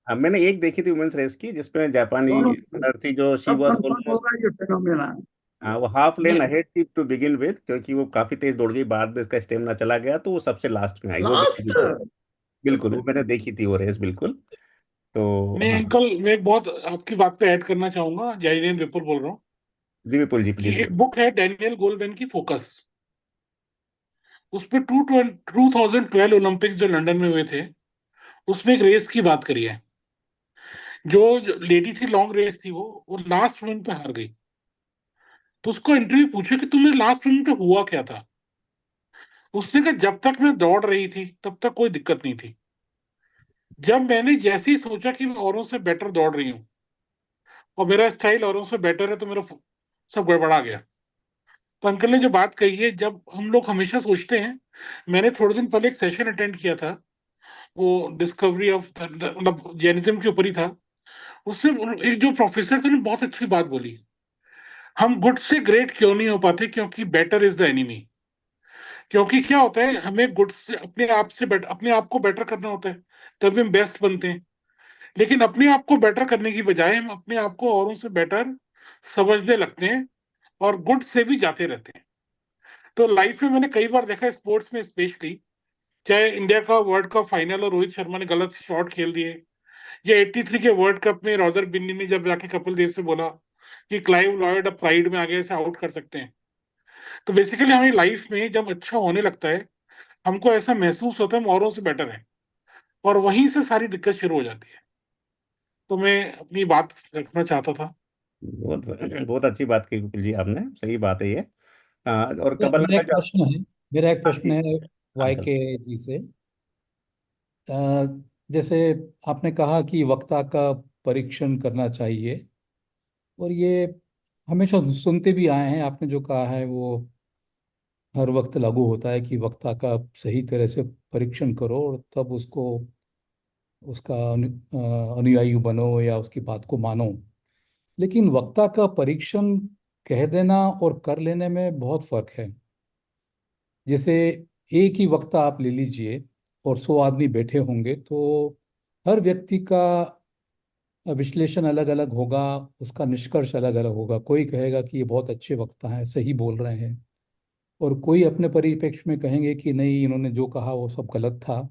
हाँ मैंने एक देखी थी वुमेन्स रेस की, जिसमें जापानी दोनों ही। रनर थी, जो शी तब वाज कंफर्म ऑलमोस्ट, होगा ये फिनोमेना है। हाँ वो हाफ लेन नहीं, अहेड थी टू बिगिन विद, क्योंकि वो काफी तेज दौड़ गई, बाद में इसका स्टेमिना चला गया तो वो सबसे लास्ट में आई। वो देखी लास्ट। थी। बिल्कुल, वो मैंने देखी थी वो रेस, बिल्कुल। तो मैं हाँ। अंकल, मैं एक बहुत आपकी बात पे ऐड करना चाहूंगा। जयरेन विपुल बोल रहा हूँ जी विपुल जी कि प्लीज एक बोलिए। बुक है डैनियल गोलमैन की, फोकस। उस पे 2012 ओलंपिक्स जो लंदन में हुए थे, उसमें एक रेस की बात करी है। जो लेडी थी, लॉन्ग रेस थी, वो लास्ट मिनट पे हार गई। तो उसको इंटरव्यू पूछे कि तुम्हें लास्ट मिनट पे हुआ क्या था। उसने कहा, जब तक मैं दौड़ रही थी तब तक कोई दिक्कत नहीं थी। जब मैंने जैसे ही सोचा कि मैं औरों से बेटर दौड़ रही हूँ और मेरा स्टाइल औरों से बेटर है, तो मेरा सब गड़बड़ा गया। तो अंकल ने जो बात कही है, जब हम लोग हमेशा सोचते हैं, मैंने थोड़े दिन पहले एक सेशन अटेंड किया था, वो डिस्कवरी ऑफ मतलब जैनिज्म के ऊपर ही था। उसमें एक जो प्रोफेसर थे, उन्होंने बहुत अच्छी बात बोली। हम गुड से ग्रेट क्यों नहीं हो पाते? क्योंकि बेटर इज द एनिमी। क्योंकि क्या होता है, हमें गुड से अपने आप को बेटर करना होता है, तभी हम बेस्ट बनते हैं। लेकिन अपने आप को बेटर करने की बजाय हम अपने आप को औरों से बेटर समझने लगते हैं और गुड से भी जाते रहते हैं। तो लाइफ में मैंने कई बार देखा है, स्पोर्ट्स में स्पेशली, चाहे इंडिया का वर्ल्ड कप फाइनल और रोहित शर्मा ने गलत शॉट खेल दिए, या 83 के वर्ल्ड कप में रॉजर बिन्नी ने जब जाके कपिल देव से बोला कि क्लाइव लॉयड अब प्राइड में आगे से आउट कर सकते हैं। तो बेसिकली हमें लाइफ में जब अच्छा होने लगता है, हमको ऐसा महसूस होता है हम औरों से बेटर है, और वहीं से सारी दिक्कत शुरू हो जाती है। तो मैं अपनी बात रखना चाहता था। बहुत बहुत अच्छी बात की विपुल जी आपने, सही बात है ये। और कबल मेरा का एक जो। प्रश्न है मेरा एक हाँ प्रश्न जी। है हाँ वाई चलो। के जी से। अ, जैसे आपने कहा कि वक्ता का परीक्षण करना चाहिए, और ये हमेशा सुनते भी आए हैं। आपने जो कहा है वो हर वक्त लागू होता है कि वक्ता का सही तरह से परीक्षण करो और तब उसको उसका अनुयायी बनो या उसकी बात को मानो। लेकिन वक्ता का परीक्षण कह देना और कर लेने में बहुत फर्क है। जैसे एक ही वक्ता आप ले लीजिए और 100 आदमी बैठे होंगे, तो हर व्यक्ति का विश्लेषण अलग अलग होगा, उसका निष्कर्ष अलग अलग होगा। कोई कहेगा कि ये बहुत अच्छे वक्ता हैं, सही बोल रहे हैं, और कोई अपने परिप्रेक्ष्य में कहेंगे कि नहीं, इन्होंने जो कहा वो सब गलत था,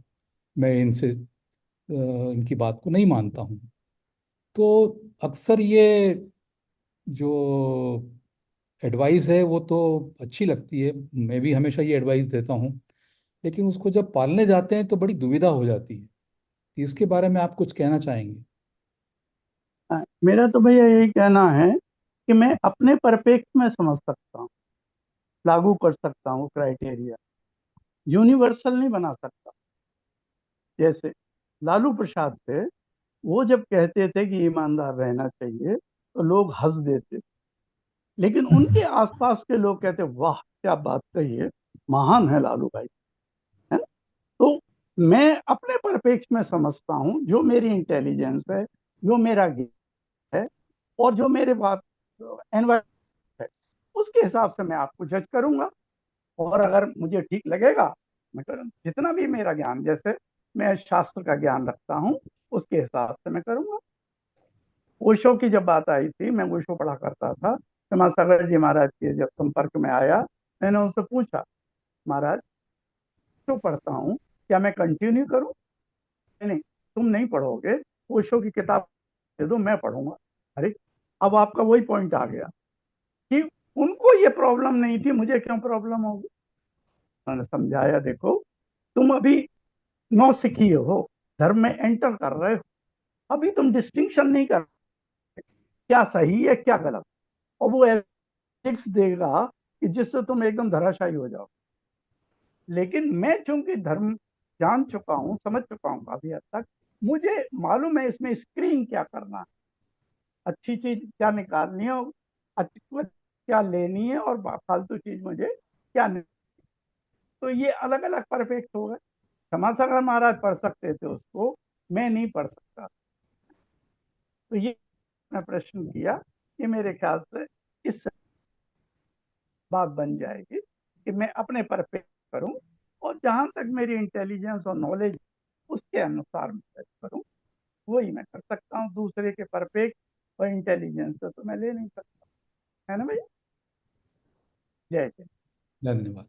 मैं इनकी बात को नहीं मानता हूँ। तो अक्सर ये जो एडवाइस है वो तो अच्छी लगती है, मैं भी हमेशा ये एडवाइस देता हूँ, लेकिन उसको जब पालने जाते हैं तो बड़ी दुविधा हो जाती है। इसके बारे में आप कुछ कहना चाहेंगे? मेरा तो भैया यही कहना है कि मैं अपने परिप्रेक्ष्य में समझ सकता हूँ, लागू कर सकता हूँ क्राइटेरिया, यूनिवर्सल नहीं बना सकता। जैसे लालू प्रसाद थे, वो जब कहते थे कि ईमानदार रहना चाहिए तो लोग हंस देते, लेकिन उनके आसपास के लोग कहते वाह क्या बात कही है, महान है लालू भाई, है ना? तो मैं अपने परिप्रेक्ष्य में समझता हूँ, जो मेरी इंटेलिजेंस है, जो मेरा ज्ञान है, और जो मेरे पास एनवायरमेंट है, उसके हिसाब से मैं आपको जज करूंगा। और अगर मुझे ठीक लगेगा मैं करूँ, जितना भी मेरा ज्ञान, जैसे मैं शास्त्र का ज्ञान रखता हूँ, उसके हिसाब से मैं करूंगा। ओशो की जब बात आई थी, मैं ओशो पढ़ा करता था, क्षमा सागर जी महाराज के जब संपर्क में आया, मैंने उनसे पूछा, महाराज ओशो पढ़ता हूँ, क्या मैं कंटिन्यू करूँ? नहीं, तुम नहीं पढ़ोगे, ओशो की किताब दे दो, मैं पढ़ूंगा। अरे, अब आपका वही पॉइंट आ गया कि उनको ये प्रॉब्लम नहीं थी, मुझे क्यों प्रॉब्लम होगी। उन्होंने समझाया, देखो तुम अभी नौसिखिए हो, धर्म में एंटर कर रहे हो, अभी तुम डिस्टिंक्शन नहीं कर क्या सही है क्या गलत, और वो एथिक्स देगा कि जिससे तुम एकदम धराशायी हो जाओ। लेकिन मैं चूंकि धर्म जान चुका हूं, समझ चुका हूं काफी हद तक, मुझे मालूम है इसमें स्क्रीन क्या करना है, अच्छी चीज क्या निकालनी है, अच्छी क्या लेनी है, और फालतू चीज मुझे क्या नहीं। तो ये अलग अलग परफेक्ट हो गए। क्षमा सागर महाराज पढ़ सकते थे उसको, मैं नहीं पढ़ सकता। तो ये मैं प्रश्न किया, ये मेरे ख्याल से इस बात बन जाएगी कि मैं अपने पर पे करूं, और जहां तक मेरी इंटेलिजेंस और नॉलेज उसके अनुसार मैं करूं, वही मैं कर सकता हूं। दूसरे के परफेक्ट और इंटेलिजेंस से तो मैं ले नहीं सकता, है ना भैया? जय जय। धन्यवाद।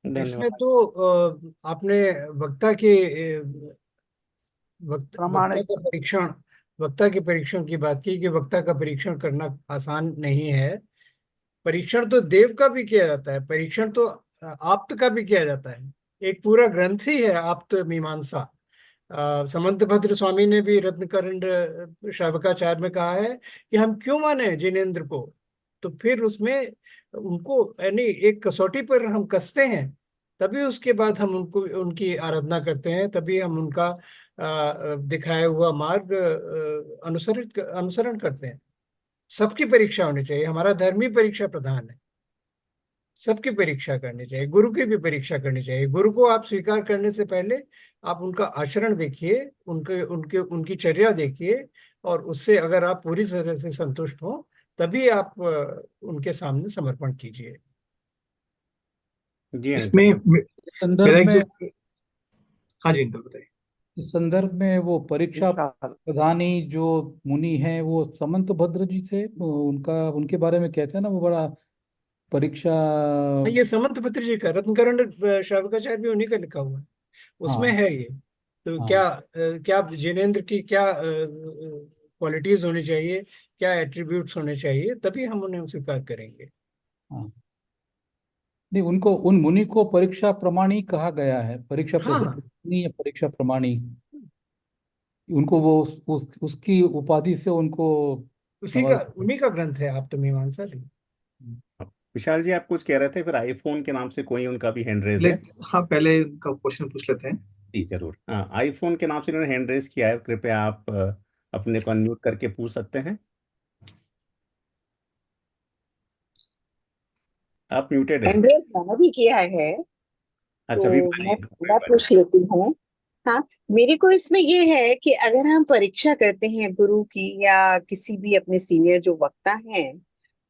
इसमें धन्यवाद। तो आपने वक्ता के प्रामाणिक वक्ता के परीक्षण की बात की कि वक्ता का परीक्षण करना आसान नहीं है। परीक्षण तो देव का भी किया जाता है, परीक्षण तो आप्त का भी किया जाता है। एक पूरा ग्रंथ ही है आप्त मीमांसा। समंतभद्र स्वामी ने भी रत्नकरंड शावकाचार्य में कहा है कि हम क्यों माने जिनेंद्र को। तो फिर उसमें उनको यानी एक कसौटी पर हम कसते हैं, तभी उसके बाद हम उनको उनकी आराधना करते हैं, तभी हम उनका दिखाया हुआ मार्ग अनुसरण करते हैं। सबकी परीक्षा होनी चाहिए, हमारा धर्म ही परीक्षा प्रधान है। सबकी परीक्षा करनी चाहिए, गुरु की भी परीक्षा करनी चाहिए। गुरु को आप स्वीकार करने से पहले आप उनका आचरण देखिए, उनके उनके उनकी चर्या देखिए, और उससे अगर आप पूरी तरह से संतुष्ट हो तभी आप उनके सामने समर्पण कीजिए। जी इसमें अंकल। मेरा संदर्भ एक में जो, हाँ जी अंकल बताइए। इस संदर्भ में वो परीक्षा विशाल। प्रधानी जो मुनि हैं वो समंतभद्र जी थे, उनका उनके बारे में कहते हैं ना, वो बड़ा परीक्षा। ये समंत पत्र जी का रत्नकरण श्रावकाचार्य भी उन्हीं का लिखा हुआ है, उसमें हाँ है ये। तो हाँ क्या जिनेंद्र की क्या क्वालिटीज होनी चाहिए, क्या एट्रीब्यूट्स होने चाहिए, तभी हम उन्हें स्वीकार करेंगे। हाँ। नहीं, उनको उन मुनि को परीक्षा प्रमाणी कहा गया है, परीक्षा हाँ, प्रधानी या परीक्षा प्रमाणी। उनको वो उसकी उपाधि से उनको नवाजा। उन्हीं का ग्रंथ है आप तो मीमांसा जी। विशाल जी, आप कुछ कह रहे थे, फिर आईफोन के नाम से कोई उनका भी हैंड रेज है। हाँ, पहले का क्वेश्चन पूछ लेते हैं। जी जरूर। हाँ, आईफोन के नाम से इन्होंने हैंड रेज किया है, कृपया आप अपने को अनम्यूट करके पूछ सकते हैं। आप म्यूटेड हैं। एंड्रेस मैंने भी किया है, अच्छा, तो विभा जी, मैं विभा जी। पूछ लेती हूँ। हाँ, मेरे को इसमें ये है कि अगर हम परीक्षा करते हैं गुरु की या किसी भी अपने सीनियर जो वक्ता हैं,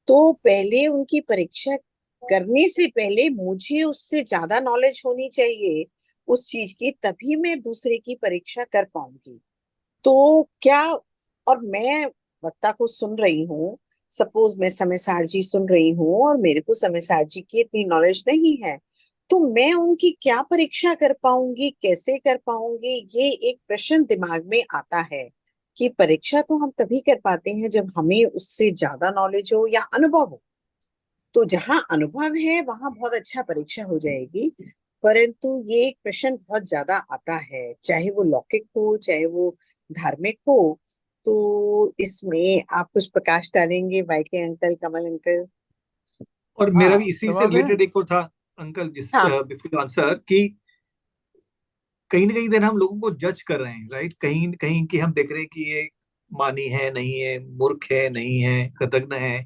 तो पहले उनकी परीक्षा करने से पहले मुझे उससे ज्यादा नॉलेज होनी चाहिए उस चीज की, तभी मैं दूसरे की परीक्षा कर पाऊंगी। तो क्या, और मैं वक्ता को सुन रही हूँ, सपोज मैं समयसार जी सुन रही हूँ और मेरे को समयसार जी की इतनी नॉलेज नहीं है, तो मैं उनकी क्या परीक्षा कर पाऊंगी, कैसे कर पाऊंगी, ये एक प्रश्न दिमाग में आता है। कि परीक्षा तो हम तभी कर पाते हैं जब हमें उससे ज्यादा नॉलेज हो या अनुभव हो। तो जहां अनुभव है वहां बहुत अच्छा परीक्षा हो जाएगी। परंतु ये एक प्रश्न बहुत ज्यादा आता है, चाहे वो लौकिक हो चाहे वो धार्मिक हो। तो इसमें आप कुछ प्रकाश डालेंगे, वाईके अंकल, कमल अंकल? और मेरा भी हाँ, इसी से जवाब है। रिलेटेड एक और था अंकल, जिस हाँ। बिफोर आंसर, कि कहीं ना कहीं देर हम लोगों को जज कर रहे हैं, राइट? कहीं कहीं कि हम देख रहे हैं कि ये मानी है नहीं है, मूर्ख है नहीं है, कृतज्ञ है।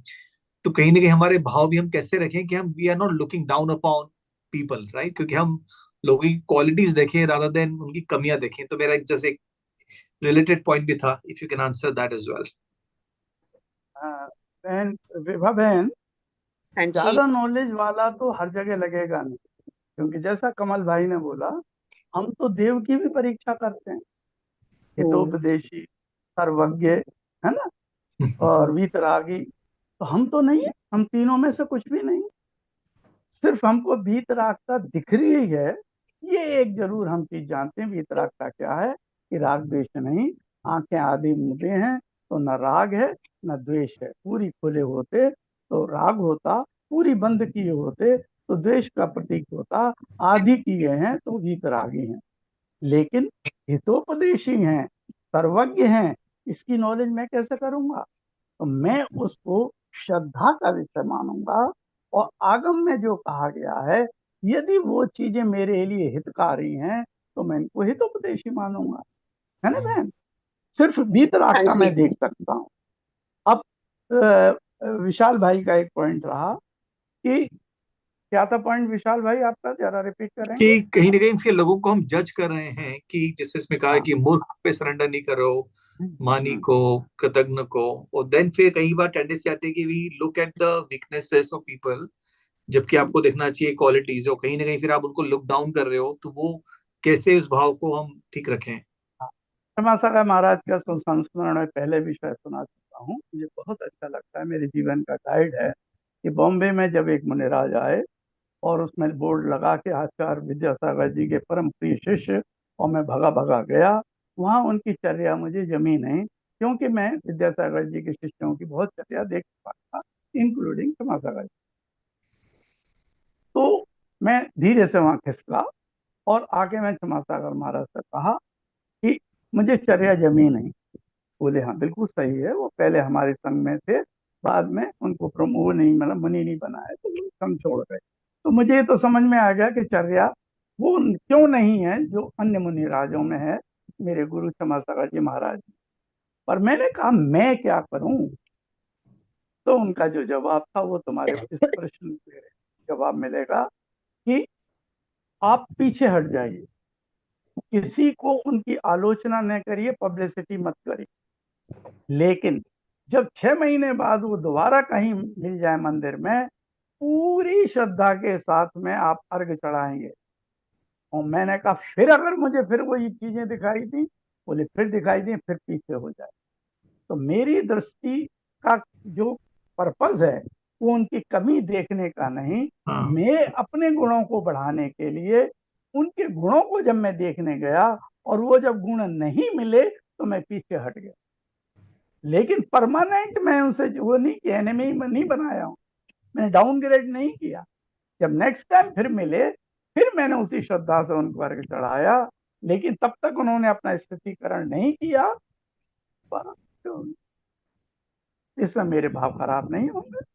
तो कहीं ना कहीं हमारे भाव भी हम कैसे रखें कि हम we are not looking down upon people, right? क्योंकि हम लोगों की क्वालिटीज देखें रादर देन उनकी कमियां देखें। तो मेरा जैसे एक रिलेटेड पॉइंट भी था, if you can answer that as well. हाँ, बहन, विभा बहन, हाँ जी। ज्यादा नॉलेज वाला तो हर जगह लगेगा नहीं, क्योंकि जैसा कमल भाई ने बोला, हम तो देव की भी परीक्षा करते हैं। हितोपदेशी, सर्वज्ञ, है ना, और वीतरागी। तो हम तो नहीं है, हम तीनों में से कुछ भी नहीं। सिर्फ हमको वीतरागता दिख रही है। ये एक जरूर हम चीज जानते हैं, वीतरागता क्या है, कि राग द्वेष नहीं। आंखें आधी मूंदे हैं तो न राग है न द्वेष है। पूरी खुले होते तो राग होता, पूरी बंद किए होते तो द्वेष का प्रतीक होता। आधी किए हैं तो वीतरागी हैं। लेकिन हितोपदेशी हैं, सर्वज्ञ हैं, इसकी नॉलेज मैं कैसे करूंगा? तो मैं उसको श्रद्धा का विषय मानूंगा। और आगम में जो कहा गया है, यदि वो चीजें मेरे लिए हितकारी हैं तो मैं इनको हितोपदेशी मानूंगा। है ना बहन? सिर्फ हाँ वीतरागता जी। मैं देख सकता हूँ। अब विशाल भाई का एक पॉइंट रहा कि क्या था पॉइंट विशाल भाई आपका, जरा रिपीट करेंगे? कि कहीं ना कहीं फिर लोगों को हम जज कर रहे हैं कि जैसे इसमें कहा है हाँ। कि मूर्ख पे सरेंडर नहीं करो, मानी हम्म। को, कृतज्ञ को। और देन फिर कई बार टेंडेंसी आती है कि we look at the weaknesses of people, जबकि आपको देखना चाहिए क्वालिटीज। और कहीं ना कहीं फिर आप उनको लुक डाउन कर रहे हो, तो वो कैसे उस भाव को हम ठीक रखें? क्षमा सागर महाराज का संस्मरण में पहले भी शायद सुना चुका हूँ, मुझे बहुत अच्छा लगता है, मेरे जीवन का गाइड है। कि बॉम्बे में जब एक मुनिराज आए और उसमें बोर्ड लगा के आचार्य विद्यासागर जी के परम प्रिय शिष्य, और मैं भगा भगा गया। वहाँ उनकी चर्या मुझे जमी नहीं, क्योंकि मैं विद्यासागर जी के शिष्यों की बहुत चर्या देख चुका था, इंक्लूडिंग क्षमा सागर जी। तो मैं धीरे से वहाँ खिसका और आके मैं क्षमा सागर महाराज से कहा कि मुझे चर्या जमी नहीं। बोले हाँ बिल्कुल सही है, वो पहले हमारे संघ में थे, बाद में उनको प्रमोह नहीं, मतलब मुनि नहीं बनाया तो वो संघ छोड़ गए। तो मुझे ये तो समझ में आ गया कि चर्या वो क्यों नहीं है जो अन्य मुनि राजों में है, मेरे गुरु क्षमा सागर जी महाराज। पर मैंने कहा मैं क्या करूं? तो उनका जो जवाब था वो तुम्हारे इस प्रश्न पे जवाब मिलेगा कि आप पीछे हट जाइए, किसी को उनकी आलोचना न करिए, पब्लिसिटी मत करिए। लेकिन जब 6 महीने बाद वो दोबारा कहीं मिल जाए मंदिर में, पूरी श्रद्धा के साथ में आप अर्घ चढ़ाएंगे। और मैंने कहा फिर अगर मुझे फिर वही चीजें दिखाई दी, बोले फिर दिखाई दी, फिर पीछे हो जाए। तो मेरी दृष्टि का जो पर्पस है वो उनकी कमी देखने का नहीं, मैं अपने गुणों को बढ़ाने के लिए उनके गुणों को जब मैं देखने गया और वो जब गुण नहीं मिले तो मैं पीछे हट गया। लेकिन परमानेंट मैं उनसे वो नहीं कि एनिमी नहीं बनाया हूं, मैंने डाउनग्रेड नहीं किया। जब नेक्स्ट टाइम फिर मिले, फिर मैंने उसी श्रद्धा से उन पर चढ़ाया, लेकिन तब तक उन्होंने अपना स्थितिकरण नहीं किया। पर इसमें मेरे भाव खराब नहीं होंगे।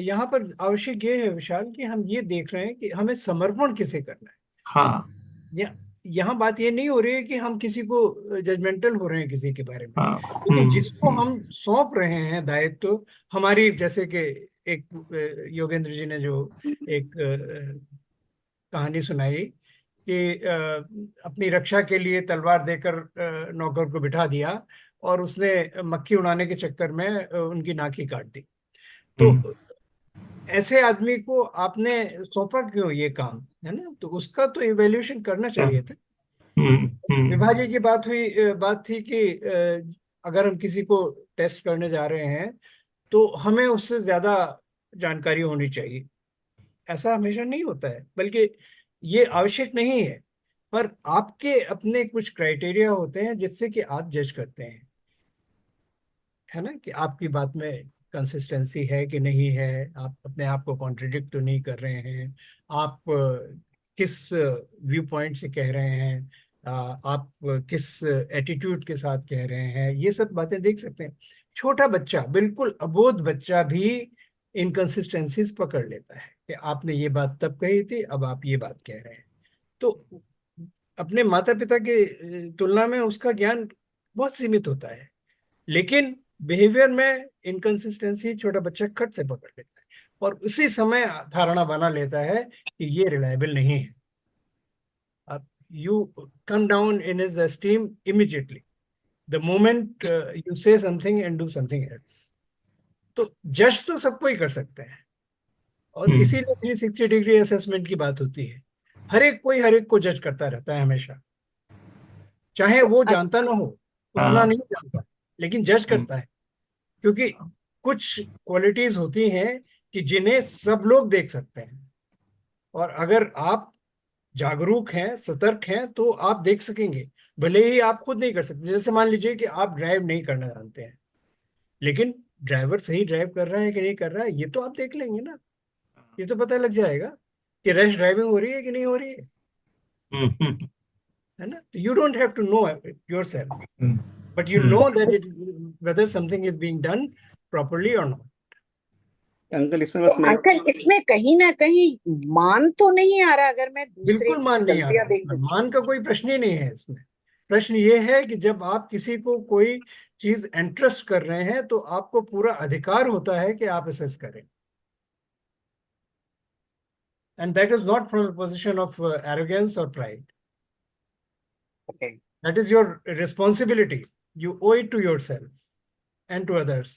यहाँ पर आवश्यक ये है विशाल कि हम ये देख रहे हैं कि हमें समर्पण किसे करना है। हाँ यहाँ बात ये नहीं हो रही है कि हम किसी को जजमेंटल हो रहे हैं किसी के बारे में, हाँ लेकिन जिसको हम सौंप रहे हैं दायित्व, हमारी जैसे कि एक योगेंद्र जी ने जो एक कहानी सुनाई कि अपनी रक्षा के लिए तलवार देकर नौकर को बिठा दिया और उसने मक्खी उड़ाने के चक्कर में उनकी नाक ही काट दी। तो ऐसे आदमी को आपने सौंपा क्यों ये काम, है ना? तो उसका तो इवैल्यूएशन करना चाहिए था। विभा जी की बात थी कि अगर हम किसी को टेस्ट करने जा रहे हैं तो हमें उससे ज्यादा जानकारी होनी चाहिए। ऐसा हमेशा नहीं होता है, बल्कि ये आवश्यक नहीं है, पर आपके अपने कुछ क्राइटेरिया होते हैं जिससे कि आप जज करते हैं, है ना, कि आपकी बात में कंसिस्टेंसी है कि नहीं है, आप अपने आप को कॉन्ट्रडिक्ट तो नहीं कर रहे हैं, आप किस व्यू पॉइंट से कह रहे हैं, आप किस एटीट्यूड के साथ कह रहे हैं, ये सब बातें देख सकते हैं। छोटा बच्चा, बिल्कुल अबोध बच्चा भी इनकंसिस्टेंसीज पकड़ लेता है कि आपने ये बात तब कही थी, अब आप ये बात कह रहे हैं। तो अपने माता पिता के तुलना में उसका ज्ञान बहुत सीमित होता है, लेकिन बिहेवियर में इनकंसिस्टेंसी छोटा बच्चा खट से पकड़ लेता है और उसी समय धारणा बना लेता है कि ये रिलायबल नहीं है। अब you come down in his esteem immediately the moment you से something and do something else. तो जज तो सबको ही कर सकते हैं, और इसीलिए 360 डिग्री असेसमेंट की बात होती है। हर एक कोई हर एक को जज करता रहता है हमेशा, चाहे वो जानता ना हो, उतना नहीं जानता, लेकिन जज करता है, क्योंकि कुछ क्वालिटीज होती हैं कि जिन्हें सब लोग देख सकते हैं, और अगर आप जागरूक हैं, सतर्क हैं, तो आप देख सकेंगे, भले ही आप खुद नहीं कर सकते। जैसे मान लीजिए कि आप ड्राइव नहीं करना जानते हैं, लेकिन ड्राइवर सही ड्राइव कर रहा है कि नहीं कर रहा है ये तो आप देख लेंगे ना, ये तो पता लग जाएगा कि रैश ड्राइविंग हो रही है कि नहीं हो रही है ना? तो you don't have to know yourself, but you know that whether something is being done properly or not. Uncle इसमें तो बस मैं अंकल इसमें कहीं ना कहीं मान तो नहीं आ रहा, अगर मैं दूसरे बिल्कुल की मान नहीं आ गलतियां देख रहा, दूं? मान का कोई प्रश्न ही नहीं है इसमें। प्रश्न ये है कि जब आप किसी को कोई चीज एंट्रस्ट कर रहे हैं तो आपको पूरा अधिकार होता है कि आप असेस करें, and that is not from a position of arrogance or pride. Okay. That is your responsibility. You owe it to yourself and to others.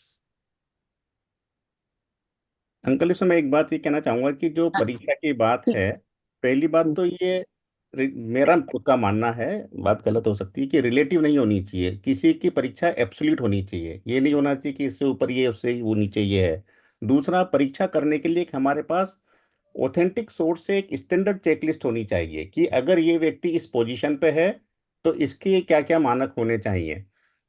Uncle इसमें मैं एक बात ये कहना चाहूंगा कि जो परीक्षा की बात है, पहली बात तो ये मेरा खुद का मानना है, बात गलत हो सकती है, कि रिलेटिव नहीं होनी चाहिए। किसी की परीक्षा एब्सोल्यूट होनी चाहिए, ये नहीं होना चाहिए कि इससे ऊपर ये उससे वो नीचे है। दूसरा, परीक्षा करने के लिए एक हमारे पास ऑथेंटिक सोर्स से एक स्टैंडर्ड चेकलिस्ट होनी चाहिए कि अगर ये व्यक्ति इस पोजीशन पे है तो इसके क्या क्या मानक होने चाहिए।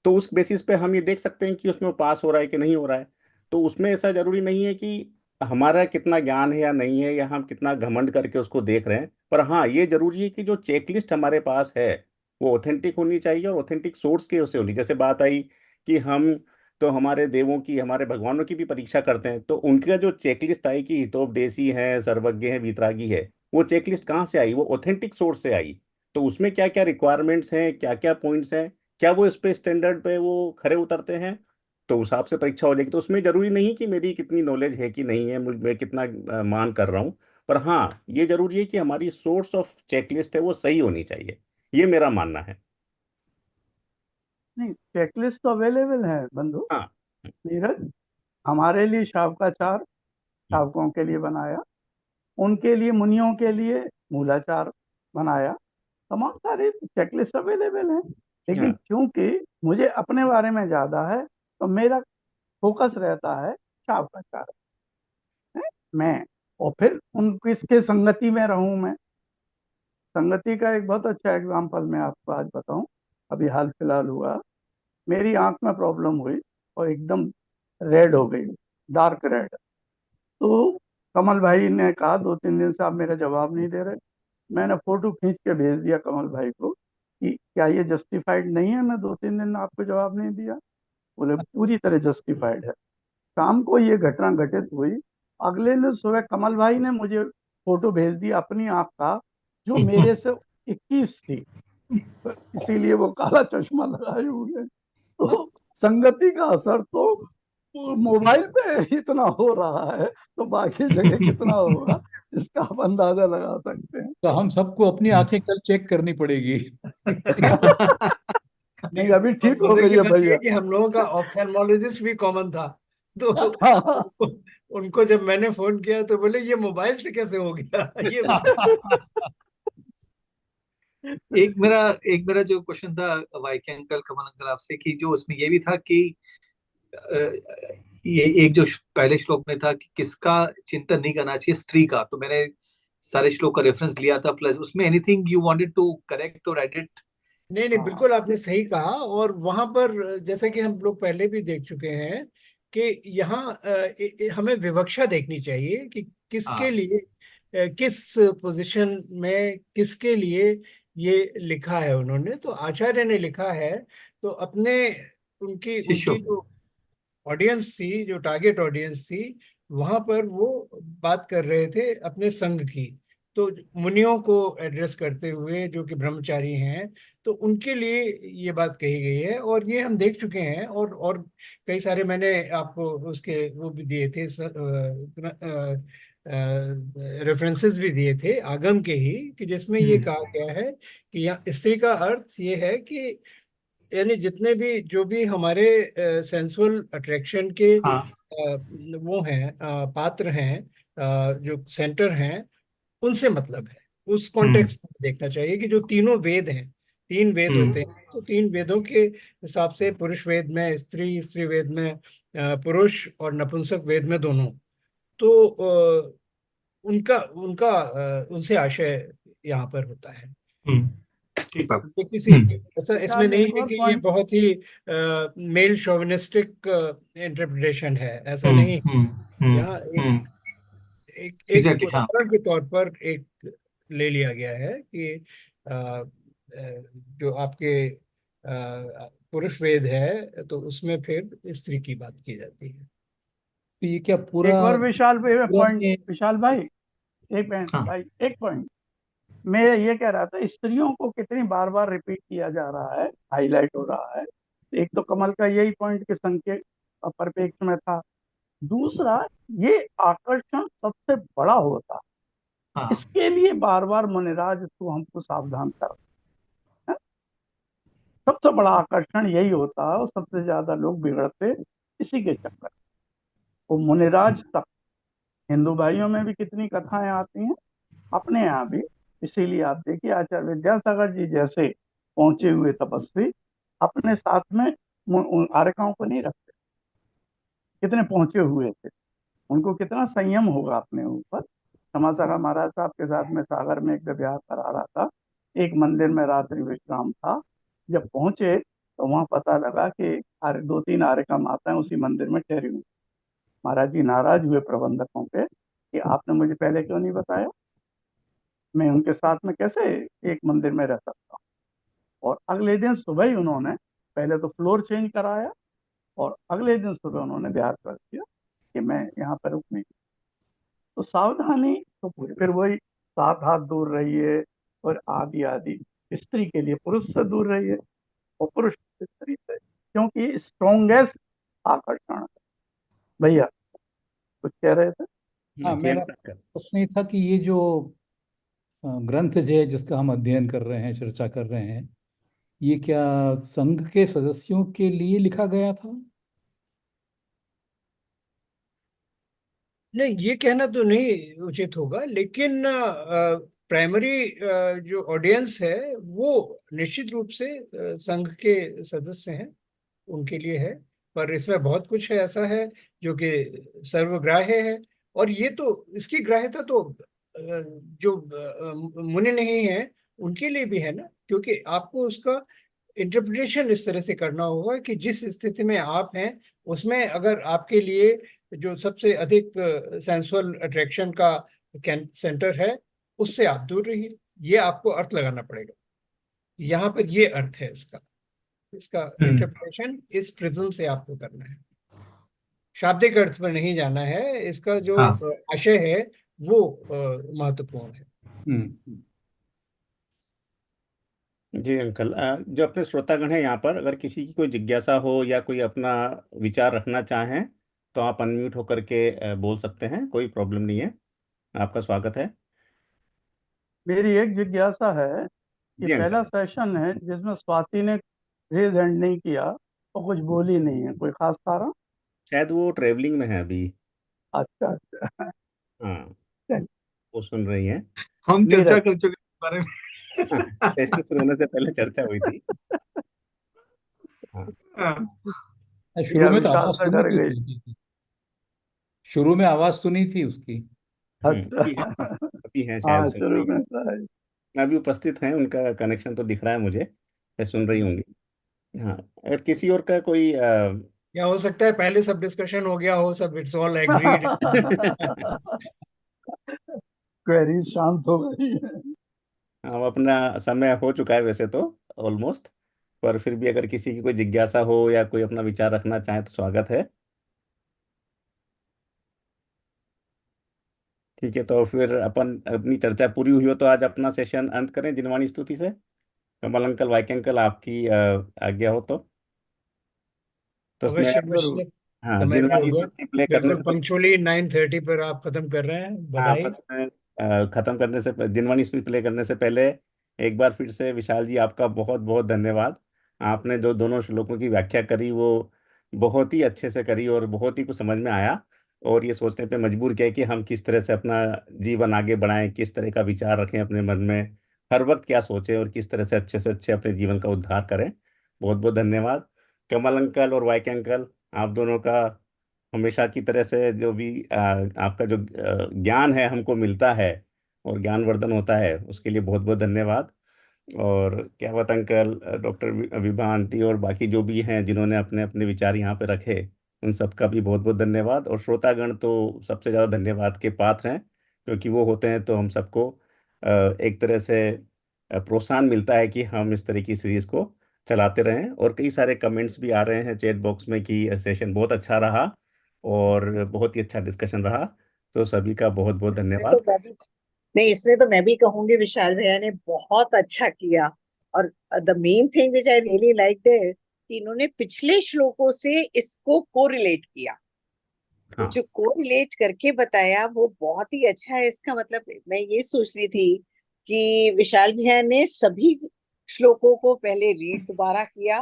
तो उस बेसिस पे हम ये देख सकते हैं कि उसमें वो पास हो रहा है कि नहीं हो रहा है। तो उसमें ऐसा जरूरी नहीं है कि हमारा कितना ज्ञान है या नहीं है, या हम कितना घमंड करके उसको देख रहे हैं। पर हाँ, ये जरूरी है कि जो चेकलिस्ट हमारे पास है वो ऑथेंटिक होनी चाहिए, और ऑथेंटिक सोर्स के उसे होनी। जैसे बात आई कि हम तो हमारे देवों की, हमारे भगवानों की भी परीक्षा करते हैं, तो उनका जो चेकलिस्ट आई कि हितोपदेशी है, सर्वज्ञ है, वीतरागी है, वो चेकलिस्ट कहाँ से आई? वो ऑथेंटिक सोर्स से आई। तो उसमें क्या क्या रिक्वायरमेंट्स हैं, क्या क्या पॉइंट्स हैं, क्या वो इस पे स्टैंडर्ड पे वो खरे उतरते हैं, तो उस हिसाब से परीक्षा हो जाएगी। तो उसमें जरूरी नहीं कि मेरी कितनी नॉलेज है कि नहीं है, मैं कितना मान कर रहा हूँ। पर हाँ, ये जरूरी है कि हमारी सोर्स ऑफ चेकलिस्ट है वो सही होनी चाहिए, ये मेरा मानना है। नहीं, चेकलिस्ट तो अवेलेबल है बंधु हाँ। नीरज, हमारे लिए शावकाचार शावकों के लिए बनाया, उनके लिए, मुनियों के लिए मूलाचार बनाया, तमाम सारे चेकलिस्ट अवेलेबल हैं। लेकिन हाँ, क्योंकि मुझे अपने बारे में ज्यादा है, तो मेरा फोकस रहता है शावकाचार है, मैं, और फिर उन किसके संगति में रहूं मैं। संगति का एक बहुत अच्छा एग्जाम्पल मैं आपको आज बताऊं। अभी हाल फिलहाल हुआ, मेरी आंख में प्रॉब्लम हुई और एकदम रेड हो गई, डार्क रेड। तो कमल भाई ने कहा 2-3 दिन से आप मेरा जवाब नहीं दे रहे। मैंने फोटो खींच के भेज दिया कमल भाई को कि क्या ये जस्टिफाइड नहीं है, मैं 2-3 दिन आपको जवाब नहीं दिया। बोले पूरी तरह जस्टिफाइड है। शाम को ये घटना घटित हुई। अगले दिन सुबह कमल भाई ने मुझे फोटो भेज दी अपनी आंख का, जो मेरे से 21 थी, तो इसीलिए वो काला चश्मा लगाए हुए हैं। तो संगति का असर तो मोबाइल पे इतना हो रहा है, तो बाकी जगह कितना होगा इसका आप अंदाजा लगा सकते हैं। तो हम सबको अपनी आंखें कल चेक करनी पड़ेगी। नहीं, अभी और ठीक हो मजे गई की है बात यह भैया। है कि हम लोगों का ऑप्थेल्मोलॉजिस्ट भी कॉमन था। तो हाँ, उनको, उनको जब मैंने फोन किया तो बोले ये मोबाइल से कैसे हो गया ये बताओ। एक मेरा जो क्वेश्चन था वाईके अंकल, कमल अंकल आपसे, कि जो उसमें ये भी था कि अ, ये एक जो पहले श्लोक में था कि किसका चिंतन नहीं करना चाहिए, स्त्री का, तो मैंने सारे श्लोक का रेफरेंस लिया था, प्लस उसमें anything you wanted to correct और एडिट? नहीं नहीं, बिल्कुल आपने सही कहा। और वहां पर जैसे कि हम लोग पहले भी देख चुके हैं कि यहाँ हमें विवक्षा देखनी चाहिए कि किसके हाँ, लिए, किस पोजीशन में किसके लिए ये लिखा है उन्होंने। तो आचार्य ने लिखा है तो अपने, उनकी शिष्यों। उनकी जो ऑडियंस थी, जो टारगेट ऑडियंस थी, वहां पर वो बात कर रहे थे अपने संघ की। तो मुनियों को एड्रेस करते हुए जो कि ब्रह्मचारी हैं, तो उनके लिए ये बात कही गई है। और ये हम देख चुके हैं। और कई सारे मैंने आपको उसके वो भी दिए थे, रेफरेंसेस भी दिए थे आगम के ही, कि जिसमें ये कहा गया है कि यहाँ स्त्री का अर्थ ये है कि यानी जितने भी जो भी हमारे सेंसुअल अट्रैक्शन के हाँ। वो हैं, पात्र हैं, जो सेंटर हैं, उनसे मतलब है। उस हम्म। कॉन्टेक्स्ट में देखना चाहिए कि जो तीनों वेद हैं, 3 वेद होते हम्म। हैं, तो 3 वेदों के हिसाब से पुरुष वेद में स्त्री, स्त्री वेद में पुरुष, और नपुंसक वेद में दोनों। तो उनका उनका उनसे आशय यहाँ पर होता है। हम्म। ठीक बात। ये किसी, ऐसा इसमें विशाल, नहीं एक है और कि ये पॉइंट। बहुत ही मेल शोविनिस्टिक इंटरप्रिटेशन है, ऐसा हम्म। नहीं। हम्म। हम्म। यहाँ एक हम्म। एक एग्जैक्टली, हाँ। उदाहरण के तौर पर एक ले लिया गया है कि जो आपके पुरुष वेद है, तो उसमें फिर स्त्री की बात की जाती है। तो ये क्या पूरा एक और विशाल भाई पूरा पॉइंट, ये विशाल भाई, एक मिनट हाँ। भाई, एक पॉइंट। मैं ये कह रहा था, स्त्रियों को कितनी बार बार रिपीट किया जा रहा है, हाईलाइट हो रहा है। एक तो कमल का यही पॉइंट के संकेत परिपेक्ष में था। दूसरा, ये आकर्षण सबसे बड़ा होता, हाँ। इसके लिए बार बार मुनिराज इसको हमको सावधान कर रहे हैं। सबसे बड़ा आकर्षण यही होता है, और सबसे ज्यादा लोग बिगड़ते इसी के चक्कर। वो मुनिराज तक, हिंदू भाइयों में भी कितनी कथाएं आती हैं, अपने यहाँ भी। इसीलिए आप देखिए, आचार्य विद्यासागर जी जैसे पहुंचे हुए तपस्वी अपने साथ में आर्यकाओं को नहीं रखते। कितने पहुंचे हुए थे, उनको कितना संयम होगा अपने ऊपर। समासारा महाराज साहब के साथ में सागर में एक व्यवहार करा रहा था, एक मंदिर में रात्रि विश्राम था। जब पहुंचे तो वहां पता लगा कि 2-3 आर्यका माताएं उसी मंदिर में ठहरी हुई। महाराज जी नाराज हुए प्रबंधकों पे कि आपने मुझे पहले क्यों नहीं बताया, मैं उनके साथ में कैसे एक मंदिर में रह सकता हूँ। और अगले दिन सुबह ही उन्होंने पहले तो फ्लोर चेंज कराया, और अगले दिन सुबह उन्होंने बिहार कर दिया कि मैं यहाँ पर रुक नहीं। तो सावधानी तो पूरी, फिर वही 7 हाथ दूर रहिए, और आदि आदि। स्त्री के लिए पुरुष से दूर रहिए, और पुरुष स्त्री से, क्योंकि स्ट्रॉन्गेस्ट आकर्षण है। भैया कुछ कह रहे थे? हाँ, जी मेरा अंकल। प्रश्न ये था कि ये जो ग्रंथ जो है जिसका हम अध्ययन कर रहे हैं, चर्चा कर रहे हैं, ये क्या संघ के सदस्यों के लिए लिखा गया था नहीं, ये कहना तो नहीं उचित होगा, लेकिन प्राइमरी जो ऑडियंस है वो निश्चित रूप से संघ के सदस्य हैं, उनके लिए है। पर इसमें बहुत कुछ है ऐसा है जो कि सर्वग्राह्य है, और ये तो इसकी ग्राह्यता तो जो मुनि नहीं है उनके लिए भी है ना, क्योंकि आपको उसका इंटरप्रिटेशन इस तरह से करना होगा कि जिस स्थिति में आप हैं उसमें अगर आपके लिए जो सबसे अधिक सेंसुअल अट्रैक्शन का सेंटर है उससे आप दूर रहिए। ये आपको अर्थ लगाना पड़ेगा। यहाँ पर ये अर्थ है इसका इसका इंटरप्रिटेशन इस प्रिज्म से आपको करना है, शाब्दिक अर्थ पर नहीं जाना है। इसका जो हाँ आशय है वो महत्वपूर्ण है। जी अंकल, जो अपने श्रोतागण हैं यहाँ पर, अगर किसी की कोई जिज्ञासा हो या कोई अपना विचार रखना चाहें तो आप अनम्यूट होकर के बोल सकते हैं, कोई प्रॉब्लम नहीं है। आपका स्वागत है। मेरी एक जिज्ञासा है कि जी पहला अंकल। सेशन है जिसमें स्वाति ने रेज हैंड नहीं किया और कुछ बोली नहीं है, कोई खास कारण? शायद वो ट्रेवलिंग में है अभी। अच्छा अच्छा। हाँ, चलिए, वो सुन रही हैं। हम चर्चा नीरज। कर चुके हैं इस बारे हाँ, में। सेशन शुरू होने से पहले चर्चा हुई थी। हाँ। हाँ, शुरू या में तो विशाल आवाज से सुनी डर थी गई। उसकी। शुरू में आवाज सुनी थी उसकी। अभी है, अच्छा। अभी है, शायद हाँ, सुन शुरू रही में था। है। अभी उपस्थित हैं, उनका कनेक्शन तो दिख रहा है मुझे, शायद सुन रही होंगी। हाँ, अगर किसी और का कोई या हो सकता है पहले सब डिस्कशन हो गया हो, सब इट्स ऑल एग्रीड। क्वेरी शांत हो गई है। हम अपना समय हो चुका है वैसे तो, ऑलमोस्ट। पर फिर भी अगर किसी की कोई जिज्ञासा हो या कोई अपना विचार रखना चाहे तो स्वागत है। ठीक है, तो फिर अपन अपनी चर्चा पूरी हुई हो तो आज अपना सेशन अंत करें जिनवाणी स्तुति से। कमल अंकल, वाइके अंकल, आपकी आज्ञा हो तो उसमें। अवश्य जरूर। अवश्य, हाँ, समय पे जिनवाणी होगा। स्तुति प्ले करने बिल्कुल से पंक्चुअली 9:30 पर आप खत्म कर रहे हैं, हाँ, बधाई। बस मैं खत्म करने से जिनवाणी स्तुति प्ले करने से पहले एक बार फिर से विशाल जी आपका बहुत बहुत धन्यवाद। आपने जो दोनों श्लोकों की व्याख्या करी वो बहुत ही अच्छे से करी और बहुत ही कुछ समझ में आया, और ये सोचने पे मजबूर किया कि हम किस तरह से अपना जीवन आगे बढ़ाएं, किस तरह का विचार रखें अपने मन में, हर वक्त क्या सोचें और किस तरह से अच्छे अपने जीवन का उद्धार करें। बहुत बहुत धन्यवाद। कमल अंकल और वाइके अंकल, आप दोनों का हमेशा की तरह से जो भी आपका जो ज्ञान है हमको मिलता है और ज्ञानवर्धन होता है, उसके लिए बहुत बहुत धन्यवाद। और क्या बात अंकल, डॉक्टर विभा आंटी और बाकी जो भी हैं जिन्होंने अपने अपने विचार यहाँ पे रखे, उन सबका भी बहुत बहुत धन्यवाद। और श्रोतागण तो सबसे ज़्यादा धन्यवाद के पात्र हैं, क्योंकि वो होते हैं तो हम सबको एक तरह से प्रोत्साहन मिलता है कि हम इस तरह की सीरीज को चलाते रहें। और कई सारे कमेंट्स भी आ रहे हैं चैट बॉक्स में कि सेशन बहुत अच्छा रहा और बहुत ही अच्छा डिस्कशन रहा। तो सभी का बहुत बहुत इसमें तो धन्यवाद। मैं भी नहीं, इसमें तो मैं भी कहूंगी विशाल भैया ने बहुत अच्छा किया। और the main thing which I really like कि इन्होंने पिछले श्लोकों से इसको कोरिलेट किया। तो हाँ। जो कोरिलेट करके बताया वो बहुत ही अच्छा है। इसका मतलब मैं ये सोच रही थी कि विशाल भैया ने सभी श्लोकों को पहले रीड दोबारा किया,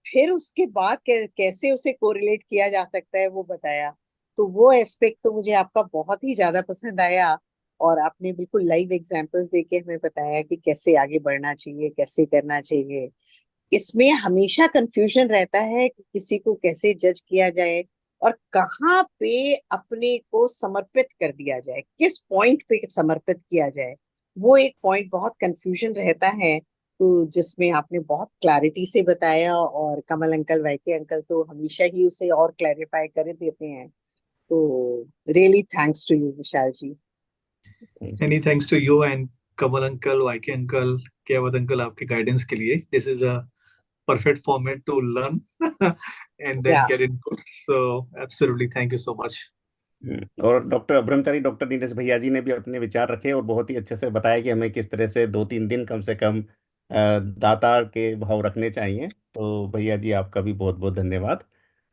फिर उसके बाद कैसे उसे कोरिलेट किया जा सकता है वो बताया। तो वो एस्पेक्ट तो मुझे आपका बहुत ही ज्यादा पसंद आया। और आपने बिल्कुल लाइव एग्जांपल्स देके हमें बताया कि कैसे आगे बढ़ना चाहिए, कैसे करना चाहिए। इसमें हमेशा कंफ्यूजन रहता है कि किसी को कैसे जज किया जाए और कहाँ पे अपने को समर्पित कर दिया जाए, किस पॉइंट पे समर्पित किया जाए। वो एक पॉइंट बहुत कंफ्यूजन रहता है, तो जिसमें आपने बहुत क्लैरिटी से बताया। और कमल अंकल, वाइके अंकल तो हमेशा ही उसे और क्लैरिफाई कर देते हैं। तो really thanks to you Vishal ji. Thank you. Any thanks to you and Kamal uncle, YK uncle, Kewat uncle, आपके गाइडेंस के लिए। This is a perfect format to learn and then या get input. So absolutely, thank you so much. और डॉक्टर ब्रह्मचारी डॉक्टर नीरज भैया जी ने भी अपने विचार रखे और बहुत ही अच्छे से बताया कि हमें किस तरह से 2-3 दिन कम से कम दाता के भाव रखने चाहिए। तो भैया जी आपका भी बहुत बहुत धन्यवाद।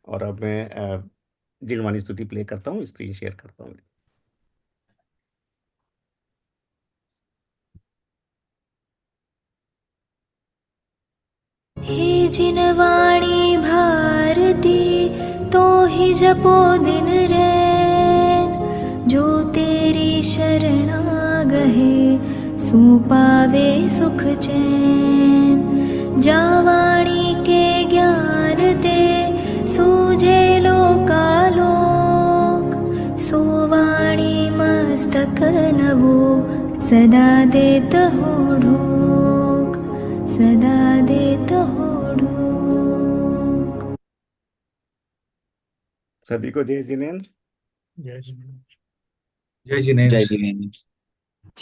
और अब मैं जिनवाणी स्तुति प्ले करता हूँ, स्क्रीन शेयर करता हूँ। हे जिनवाणी भारती तो ही जपो दिन रैन, जो तेरी शरणा गहे सो पावे सुख चैन। जा वाणी के ज्ञान ते सूझे लोकालोक, सो वाणी मस्तक नवो सदा देत हो ढोक, सदा देत हो ढोक। सभी को जय जिनेन्द्र। जय जिनेन्द्र। जय जिनेन्द्र। जय जिनेन्द्र।